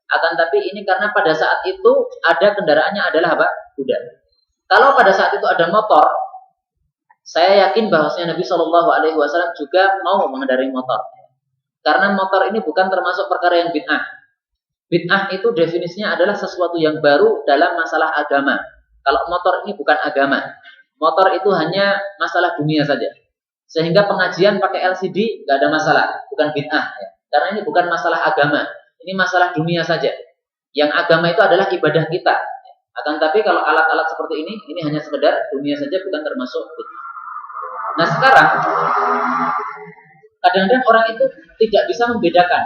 akan tapi ini karena pada saat itu ada kendaraannya adalah apa? Kuda. Kalau pada saat itu ada motor, saya yakin bahwasanya Nabi Shallallahu Alaihi Wasallam juga mau mengendarai motor. Karena motor ini bukan termasuk perkara yang bid'ah. Bid'ah itu definisinya adalah sesuatu yang baru dalam masalah agama. Kalau motor ini bukan agama, motor itu hanya masalah dunia saja. Sehingga pengajian pakai LCD nggak ada masalah, bukan bid'ah. Ya. Karena ini bukan masalah agama, ini masalah dunia saja. Yang agama itu adalah ibadah kita. Akan tapi kalau alat-alat seperti ini hanya sekedar dunia saja, bukan termasuk bid'ah. Nah, sekarang kadang-kadang orang itu tidak bisa membedakan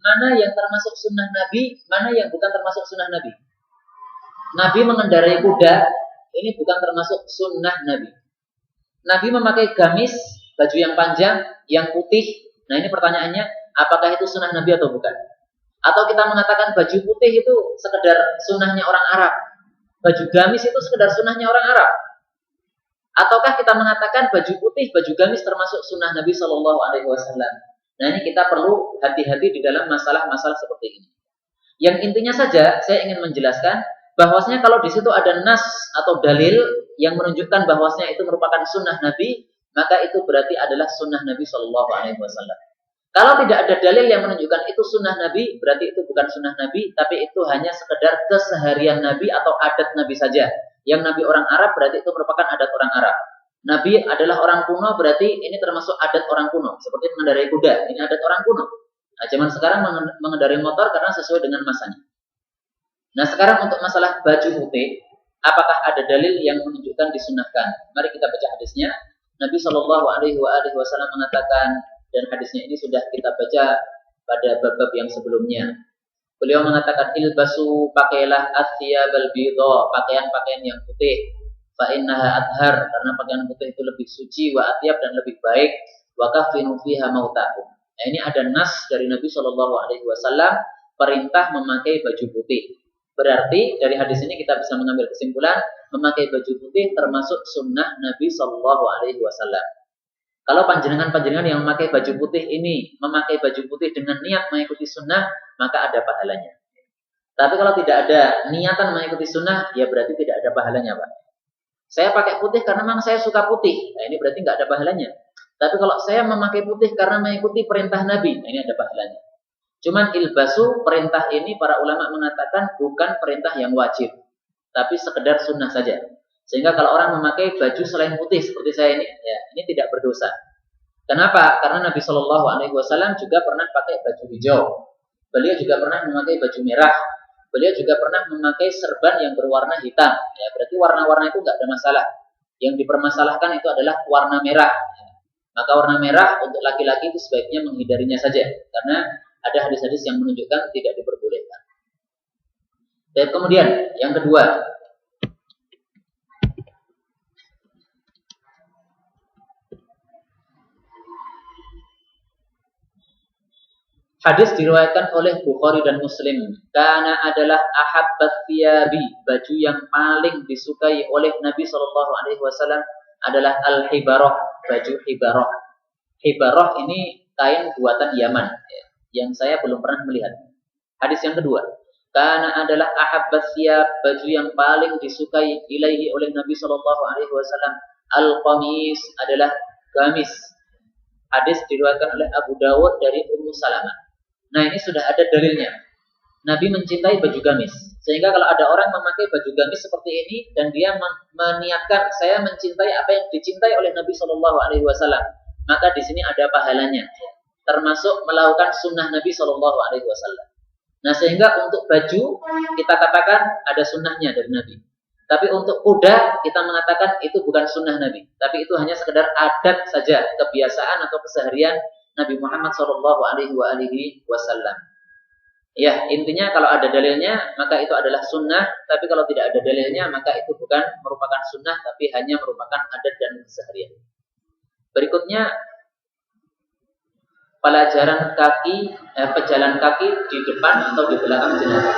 mana yang termasuk sunnah Nabi, mana yang bukan termasuk sunnah Nabi. Nabi mengendarai kuda, ini bukan termasuk sunnah Nabi. Nabi memakai gamis, baju yang panjang, yang putih. Nah, ini pertanyaannya, apakah itu sunnah Nabi atau bukan? Atau kita mengatakan baju putih itu sekedar sunnahnya orang Arab, baju gamis itu sekedar sunnahnya orang Arab. Ataukah kita mengatakan baju putih, baju gamis termasuk sunnah Nabi Shallallahu Alaihi Wasallam? Nah, ini kita perlu hati-hati di dalam masalah-masalah seperti ini. Yang intinya saja, saya ingin menjelaskan bahwasanya kalau di situ ada nas atau dalil yang menunjukkan bahwasanya itu merupakan sunnah Nabi, maka itu berarti adalah sunnah Nabi Shallallahu Alaihi Wasallam. Kalau tidak ada dalil yang menunjukkan itu sunnah Nabi, berarti itu bukan sunnah Nabi, tapi itu hanya sekedar keseharian Nabi atau adat Nabi saja. Yang Nabi orang Arab berarti itu merupakan adat orang Arab. Nabi adalah orang kuno, berarti ini termasuk adat orang kuno. Seperti mengendarai kuda, ini adat orang kuno. Nah, zaman sekarang mengendarai motor karena sesuai dengan masanya. Nah, sekarang untuk masalah baju putih, apakah ada dalil yang menunjukkan disunahkan? Mari kita baca hadisnya. Nabi Shallallahu Alaihi Wasallam mengatakan, dan hadisnya ini sudah kita baca pada bab-bab yang sebelumnya. Beliau mengatakan, ilbasu, pakailah athiyabal bidha, pakaian-pakaian yang putih. Fa innaha adhar, karena pakaian putih itu lebih suci, wa atyab, dan lebih baik. Wa kafinu fiha mautakum. Nah, ini ada nas dari Nabi Shallallahu Alaihi Wasallam perintah memakai baju putih. Berarti dari hadis ini kita bisa mengambil kesimpulan memakai baju putih termasuk sunnah Nabi Shallallahu Alaihi Wasallam. Kalau panjenengan yang memakai baju putih ini memakai baju putih dengan niat mengikuti sunnah, maka ada pahalanya. Tapi kalau tidak ada niatan mengikuti sunnah, ya berarti tidak ada pahalanya, Pak. Saya pakai putih karena memang saya suka putih, nah ini berarti nggak ada pahalanya. Tapi kalau saya memakai putih karena mengikuti perintah Nabi, nah ini ada pahalanya. Cuman ilbasu, perintah ini para ulama mengatakan bukan perintah yang wajib, tapi sekedar sunnah saja. Sehingga kalau orang memakai baju selain putih seperti saya ini, ya ini tidak berdosa. Kenapa? Karena Nabi Shallallahu Alaihi Wasallam juga pernah pakai baju hijau. Beliau juga pernah memakai baju merah. Beliau juga pernah memakai serban yang berwarna hitam. Ya, berarti warna-warna itu nggak ada masalah. Yang dipermasalahkan itu adalah warna merah. Maka warna merah untuk laki-laki itu sebaiknya menghindarinya saja, karena ada hadis-hadis yang menunjukkan tidak diperbolehkan. Dan kemudian yang kedua, hadis diriwayatkan oleh Bukhari dan Muslim. Karena adalah ahabbat thiyabi, baju yang paling disukai oleh Nabi Shallallahu Alaihi Wasallam adalah al-hibarah, baju hibarah. Hibarah ini kain buatan Yaman, yang saya belum pernah melihat. Hadis yang kedua, karena adalah ahabbat thiyab, baju yang paling disukai ilaihi oleh Nabi Shallallahu Alaihi Wasallam al-qamis, adalah gamis. Hadis diriwayatkan oleh Abu Dawud dari Ummu Salamah. Nah, ini sudah ada dalilnya. Nabi mencintai baju gamis. Sehingga kalau ada orang memakai baju gamis seperti ini dan dia meniatkan saya mencintai apa yang dicintai oleh Nabi Shallallahu Alaihi Wasallam, maka di sini ada pahalanya, termasuk melakukan sunnah Nabi Shallallahu Alaihi Wasallam. Nah, sehingga untuk baju kita katakan ada sunnahnya dari Nabi. Tapi untuk kuda kita mengatakan itu bukan sunnah Nabi, tapi itu hanya sekedar adat saja, kebiasaan atau keseharian Nabi Muhammad Shallallahu Alaihi Wasallam. Ya, intinya kalau ada dalilnya maka itu adalah sunnah, tapi kalau tidak ada dalilnya maka itu bukan merupakan sunnah, tapi hanya merupakan adat dan keseharian. Berikutnya, pelajaran pejalan kaki di depan atau di belakang jenazah.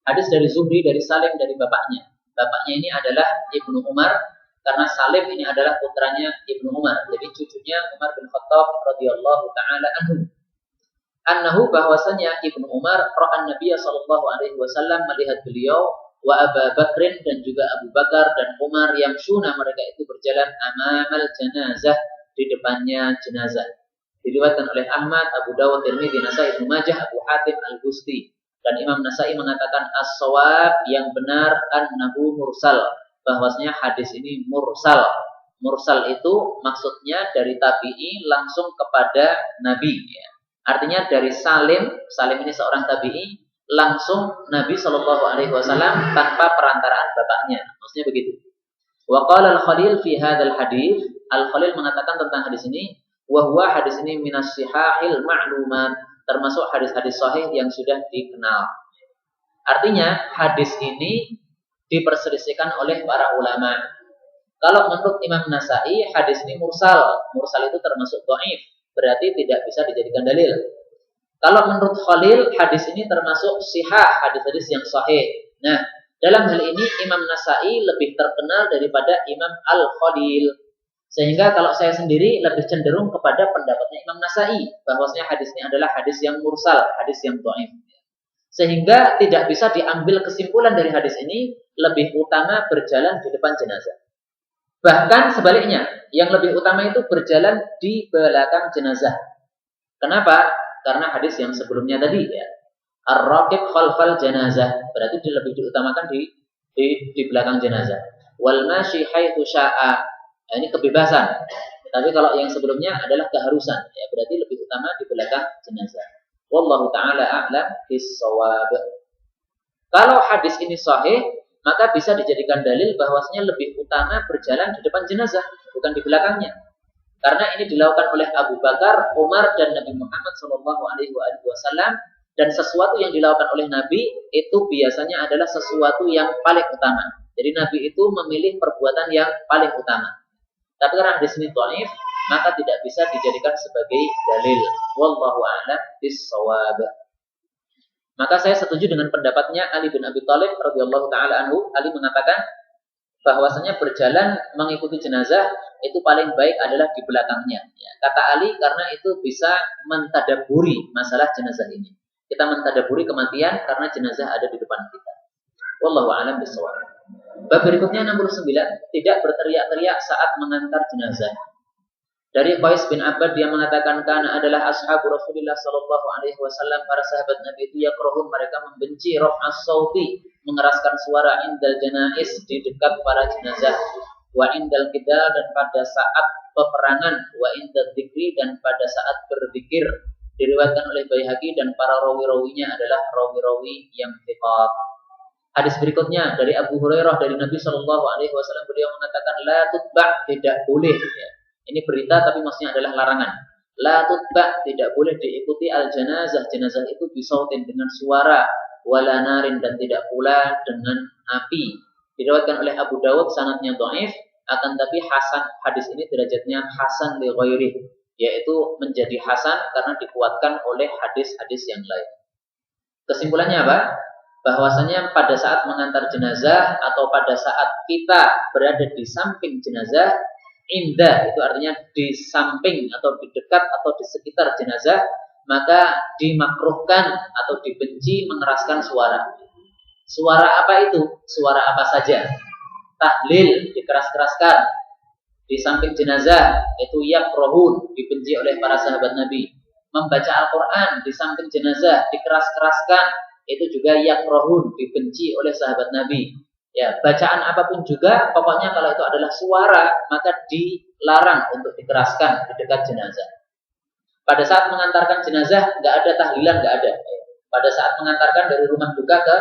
Hadis dari Zuhri, dari Salim, dari bapaknya. Bapaknya ini adalah Ibnu Umar, karena Salim ini adalah putranya Ibnu Umar. Jadi cucunya Umar bin Khattab radhiyallahu taala anhu. Annahu, bahwasanya Ibnu Umar ra'an Nabiya sallallahu alaihi wasallam, melihat beliau, wa Abu Bakrin, dan juga Abu Bakar dan Umar, yang syuna, mereka itu berjalan amamal janazah, di depannya jenazah. Diriwayatkan oleh Ahmad, Abu Dawud, Tirmidzi, Nasai, Ibnu Majah, Abu Hatim Al-Busti. Dan Imam Nasai mengatakan as-shawab, yang benar, annahu mursal, bahwasanya hadis ini mursal. Mursal itu maksudnya dari tabi'i langsung kepada Nabi, ya. Artinya dari Salim ini seorang tabi'i, langsung Nabi Shallallahu Alaihi Wasallam tanpa perantaraan bapaknya. Maksudnya begitu. Wa qala al-Khalil fi hadzal hadis, Al-Khalil mengatakan tentang hadis ini, wa huwa, hadis ini minas sihahil ma'lumat, termasuk hadis-hadis sahih yang sudah dikenal. Artinya hadis ini diperselisihkan oleh para ulama. Kalau menurut Imam Nasai, hadis ini mursal. Mursal itu termasuk dhaif, berarti tidak bisa dijadikan dalil. Kalau menurut Khalil, hadis ini termasuk sihah, hadis-hadis yang sahih. Nah, Dalam hal ini Imam Nasai lebih terkenal daripada Imam Al-Khalil. Sehingga kalau saya sendiri lebih cenderung kepada pendapatnya Imam Nasai, bahwasanya hadis ini adalah hadis yang mursal, hadis yang dhaif. Sehingga tidak bisa diambil kesimpulan dari hadis ini lebih utama berjalan di depan jenazah. Bahkan sebaliknya, yang lebih utama itu berjalan di belakang jenazah. Kenapa? Karena hadis yang sebelumnya tadi ya. Ar-raqib khalfal janazah, berarti lebih diutamakan di belakang jenazah. Wal masyi haitsu syaa. Nah, ini kebebasan. Tapi kalau yang sebelumnya adalah keharusan, ya berarti lebih utama di belakang jenazah. Wallahu taala a'lam bis-shawab. Kalau hadis ini sahih, maka bisa dijadikan dalil bahwasanya lebih utama berjalan di depan jenazah, bukan di belakangnya. Karena ini dilakukan oleh Abu Bakar, Umar, dan Nabi Muhammad SAW. Dan sesuatu yang dilakukan oleh Nabi itu biasanya adalah sesuatu yang paling utama. Jadi Nabi itu memilih perbuatan yang paling utama. Tapi karena hadis ini dhaif, maka tidak bisa dijadikan sebagai dalil. Wallahu a'lam bis-shawab. Maka saya setuju dengan pendapatnya Ali bin Abi Thalib radhiyallahu taala anhu. Ali mengatakan bahwasanya berjalan mengikuti jenazah itu paling baik adalah di belakangnya. Ya, kata Ali karena itu bisa mentadaburi masalah jenazah ini. Kita mentadaburi kematian karena jenazah ada di depan kita. Wallahu a'lam bishawab. Bab berikutnya 69, tidak berteriak-teriak saat mengantar jenazah. Dari Qais bin Abbad dia mengatakan karena adalah ashabu Rasulullah sallallahu alaihi wasallam, para sahabat Nabi itu yakrahun, mereka membenci raf'as sauti, mengeraskan suara indal janais, di dekat para jenazah, wa indal qidal, dan pada saat peperangan, wa indal dzikri, dan pada saat berzikir. Diriwayatkan oleh Baihaqi dan para rawi-rawinya adalah rawi-rawi yang thiqat. Hadis berikutnya dari Abu Hurairah dari Nabi Shallallahu Alaihi Wasallam, beliau mengatakan la tutba, tidak boleh. Ya. Ini berita tapi maksudnya adalah larangan. La tutba, tidak boleh diikuti al janazah. Jenazah itu disautin dengan suara, wala narin, dan tidak pula dengan api. Diriwayatkan oleh Abu Dawud, sanadnya dhaif, akan tapi hasan, hadis ini derajatnya hasan li ghairihi, yaitu menjadi hasan karena dikuatkan oleh hadis-hadis yang lain. Kesimpulannya apa? Bahwasanya pada saat mengantar jenazah atau pada saat kita berada di samping jenazah, indah itu artinya di samping atau di dekat atau di sekitar jenazah, maka dimakruhkan atau dibenci mengeraskan suara. Suara apa itu? Suara apa saja. Tahlil dikeras-keraskan. Di samping jenazah itu yakrohun, dibenci oleh para sahabat Nabi. Membaca Al-Quran di samping jenazah dikeras-keraskan, itu juga yakrohun, dibenci oleh sahabat Nabi. Ya, bacaan apapun juga, pokoknya kalau itu adalah suara, maka dilarang untuk dikeraskan di dekat jenazah. Pada saat mengantarkan jenazah, nggak ada tahlilan, nggak ada. Pada saat mengantarkan dari rumah duka ke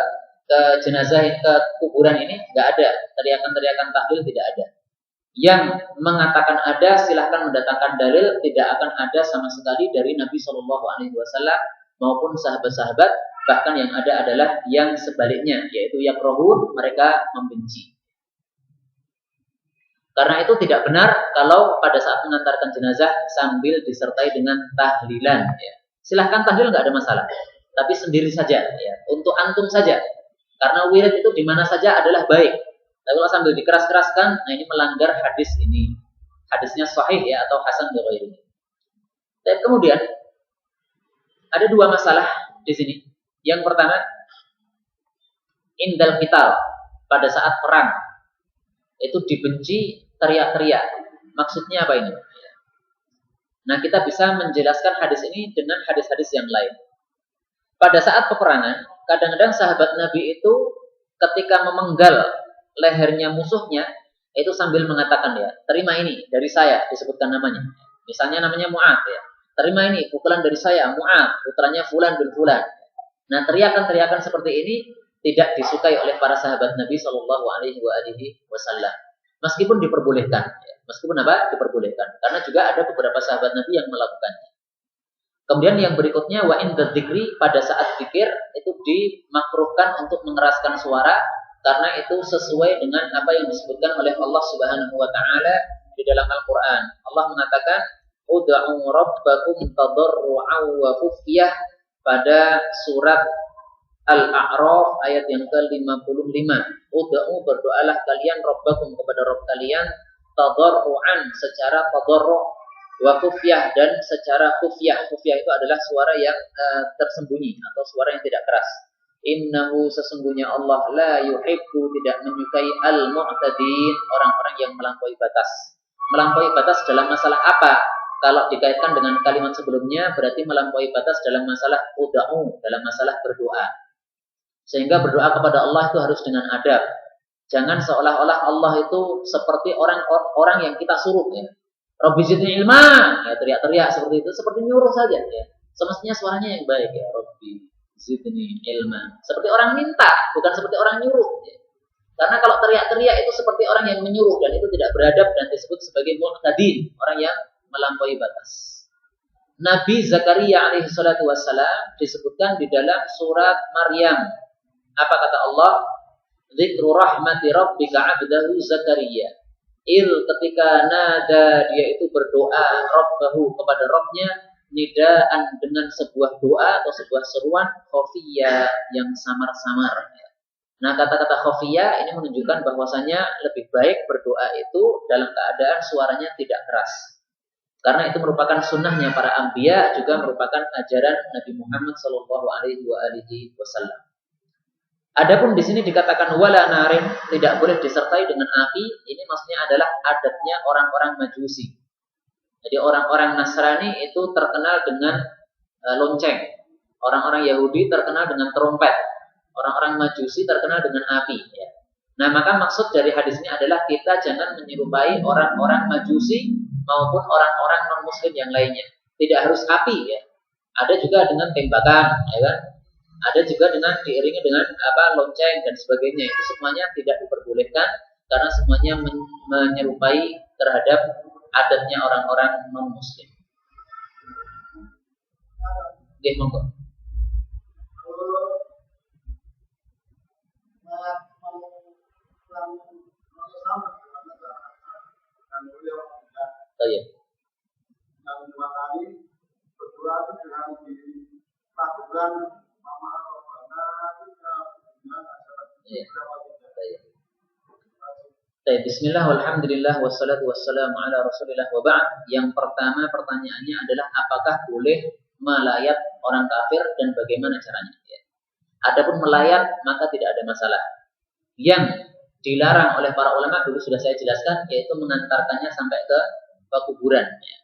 jenazah, ke kuburan ini, nggak ada teriakan-teriakan tahlil, tidak ada. Yang mengatakan ada, silahkan mendatangkan dalil. Tidak akan ada sama sekali dari Nabi Shallallahu Alaihi Wasallam maupun sahabat-sahabat. Bahkan yang ada adalah yang sebaliknya, yaitu yakrohun, mereka membenci. Karena itu tidak benar kalau pada saat mengantarkan jenazah sambil disertai dengan tahlilan. Ya. Silahkan tahlil, nggak ada masalah. Tapi sendiri saja, ya, untuk antum saja. Karena wirid itu di mana saja adalah baik. Tapi kalau sambil dikeras-keraskan, nah ini melanggar hadis ini. Hadisnya sahih ya, atau hasan bi ghairihi. Dan kemudian ada dua masalah di sini. Yang pertama, indal qital, pada saat perang itu dibenci teriak-teriak. Maksudnya apa ini? Nah, kita bisa menjelaskan hadis ini dengan hadis-hadis yang lain. Pada saat peperangan, kadang-kadang sahabat Nabi itu ketika memenggal lehernya musuhnya, itu sambil mengatakan, ya, terima ini dari saya, disebutkan namanya. Misalnya namanya Mu'ad, ya. Terima ini pukulan dari saya, Mu'ad, putranya Fulan bin Fulan. Nah, teriakan-teriakan seperti ini tidak disukai oleh para sahabat Nabi Shallallahu Alaihi Wasallam. Meskipun diperbolehkan, ya. Meskipun apa? Diperbolehkan. Karena juga ada beberapa sahabat Nabi yang melakukannya. Kemudian yang berikutnya, wa inda dzikri, pada saat zikir itu dimakruhkan untuk mengeraskan suara, karena itu sesuai dengan apa yang disebutkan oleh Allah Subhanahu wa taala di dalam Al-Qur'an. Allah mengatakan, "Ud'u rabbakum tadarru'an wa khufyah," pada surat Al-A'raf ayat yang ke-55. Ud'u, berdoalah kalian rabbakum, kepada Rabb kalian, tadarruan, secara tadarru', wa khufyah, dan secara khufyah. Khufyah itu adalah suara yang tersembunyi atau suara yang tidak keras. Innahu, sesungguhnya Allah, la yuhibbu, tidak menyukai al-mu'tadin, orang-orang yang melampaui batas. Melampaui batas dalam masalah apa? Kalau dikaitkan dengan kalimat sebelumnya, berarti melampaui batas dalam masalah ud'u, dalam masalah berdoa. Sehingga berdoa kepada Allah itu harus dengan adab. Jangan seolah-olah Allah itu seperti orang yang kita suruh, ya. Rabbi zidni ilma, ya, teriak-teriak seperti itu, seperti nyuruh saja, ya. Semestinya suaranya yang baik, ya. Rabbi zidni ilma. Seperti orang minta, bukan seperti orang nyuruh, ya. Karena kalau teriak-teriak itu seperti orang yang menyuruh, dan itu tidak beradab dan disebut sebagai mu'tadin, orang yang melampaui batas. Nabi Zakaria alaihi salatu wassalam disebutkan di dalam surat Maryam. Apa kata Allah? Dzikru rahmati rabbika 'abdahu Zakaria. Ketika nada, dia itu berdoa rabbahu, kepada Rabbnya, nidaan, dengan sebuah doa atau sebuah seruan khafiyya, yang samar-samar. Nah, kata-kata khafiyya ini menunjukkan bahwasanya lebih baik berdoa itu dalam keadaan suaranya tidak keras. Karena itu merupakan sunnahnya para anbiya, juga merupakan ajaran Nabi Muhammad sallallahu alaihi wasallam. Adapun di sini dikatakan wala narin, tidak boleh disertai dengan api. Ini maksudnya adalah adatnya orang-orang Majusi. Jadi orang-orang Nasrani itu terkenal dengan lonceng. Orang-orang Yahudi terkenal dengan trompet. Orang-orang Majusi terkenal dengan api, ya. Nah, maka maksud dari hadis ini adalah kita jangan menyerupai orang-orang Majusi maupun orang-orang non-muslim yang lainnya. Tidak harus api, ya. Ada juga dengan tembakan, ya kan? Ada juga dengan diiringi dengan lonceng dan sebagainya. Itu semuanya tidak diperbolehkan karena semuanya menyerupai terhadap adatnya orang-orang non-muslim. Oke, monggo. Baik. Yang dua kali berdoa itu dengan dilakukan sama Rabbana kita dengan Baik, bismillah walhamdulillah wassalatu wassalamu ala rasulillah wa ba'd. Yang pertama pertanyaannya adalah apakah boleh melayat orang kafir dan bagaimana caranya, ya. Adapun melayat maka tidak ada masalah. Yang dilarang oleh para ulama dulu sudah saya jelaskan, yaitu mengantarkannya sampai ke kuburan, ya.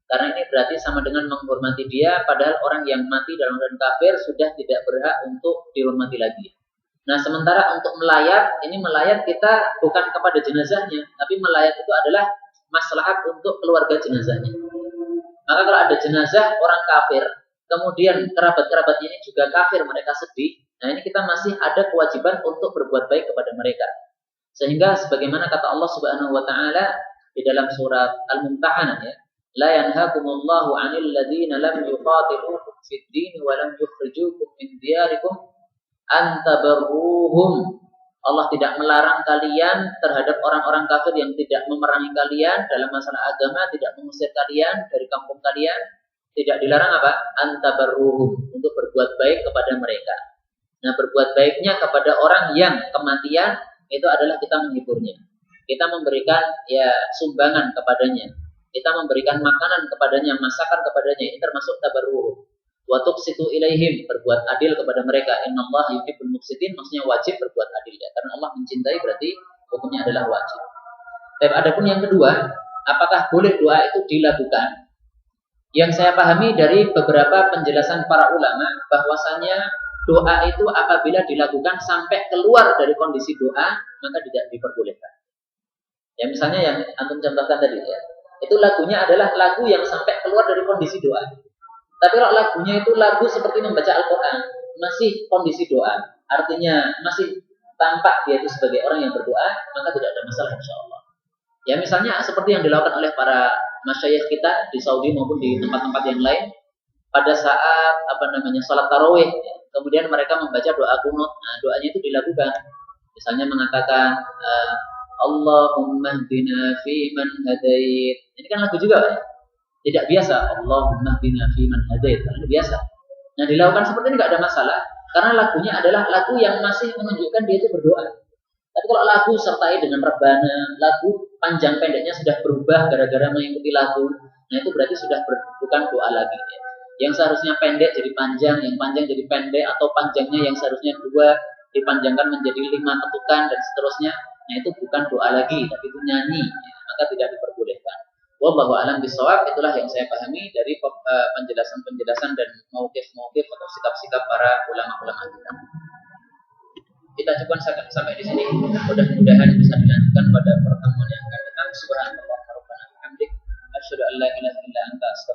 Karena ini berarti sama dengan menghormati dia, padahal orang yang mati dalam keadaan kafir sudah tidak berhak untuk dihormati lagi. Nah, sementara untuk melayat, ini melayat kita bukan kepada jenazahnya, tapi melayat itu adalah maslahat untuk keluarga jenazahnya. Maka kalau ada jenazah orang kafir, kemudian kerabat-kerabatnya ini juga kafir, mereka sedih, nah ini kita masih ada kewajiban untuk berbuat baik kepada mereka. Sehingga sebagaimana kata Allah Subhanahu wa taala di dalam surat Al-Mumtahanah, ya, la yanhaakumullahu 'anil ladzina lam yuqatilukum fid din wa lam yukhrijukum min diyarikum an tabarruhum. Allah tidak melarang kalian terhadap orang-orang kafir yang tidak memerangi kalian dalam masalah agama, tidak mengusir kalian dari kampung kalian. Tidak dilarang apa? An tabarruhum, untuk berbuat baik kepada mereka. Nah, berbuat baiknya kepada orang yang kematian itu adalah kita menghiburnya. Kita memberikan sumbangan kepadanya. Kita memberikan makanan kepadanya, masakan kepadanya. Ini termasuk tabarruh. Wa tuqsitu ilaihim, berbuat adil kepada mereka. Innallaha yuhibbul muqsitin, maksudnya wajib berbuat adil, ya. Karena Allah mencintai, berarti hukumnya adalah wajib. Tapi adapun yang kedua, apakah boleh doa itu dilakukan? Yang saya pahami dari beberapa penjelasan para ulama, bahwasanya doa itu apabila dilakukan sampai keluar dari kondisi doa, maka tidak diperbolehkan. Ya, misalnya yang antum contohkan tadi, ya, itu lagunya adalah lagu yang sampai keluar dari kondisi doa. Tapi kalau lagunya itu lagu seperti membaca Al-Quran, masih kondisi doa, artinya masih tampak dia itu sebagai orang yang berdoa, maka tidak ada masalah, insyaallah. Ya, misalnya seperti yang dilakukan oleh para masyayikh kita di Saudi maupun di tempat-tempat yang lain, pada saat salat tarawih, ya, kemudian mereka membaca doa kunut. Nah, doanya itu dilakukan. Misalnya mengatakan Allahumma hdina fi man hadait. Ini kan lagu juga, ya. Tidak biasa Allahumma hdina fi man hadait. Ini biasa. Nah, dilakukan seperti ini enggak ada masalah, Karena lagunya adalah lagu yang masih menunjukkan dia itu berdoa. Tapi kalau lagu sertai dengan rebana, lagu panjang pendeknya sudah berubah gara-gara mengikuti lagu, nah itu berarti sudah bukan doa lagi. Ya. Yang seharusnya pendek jadi panjang, yang panjang jadi pendek, atau panjangnya yang seharusnya 2 dipanjangkan menjadi 5 ketukan dan seterusnya. Nah itu bukan doa lagi, tapi itu nyanyi, ya, maka tidak diperbolehkan. Wallahu a'lam bishawab. Itulah yang saya pahami dari penjelasan-penjelasan dan mauqif-mauqif atau sikap-sikap para ulama-ulama kita. Kita cukup sampai di sini. Mudah-mudahan bisa dilanjutkan pada pertemuan yang akan datang. Subhanallah wa bihamdihi, asyhadu an la ilaha illa anta, astaghfiruka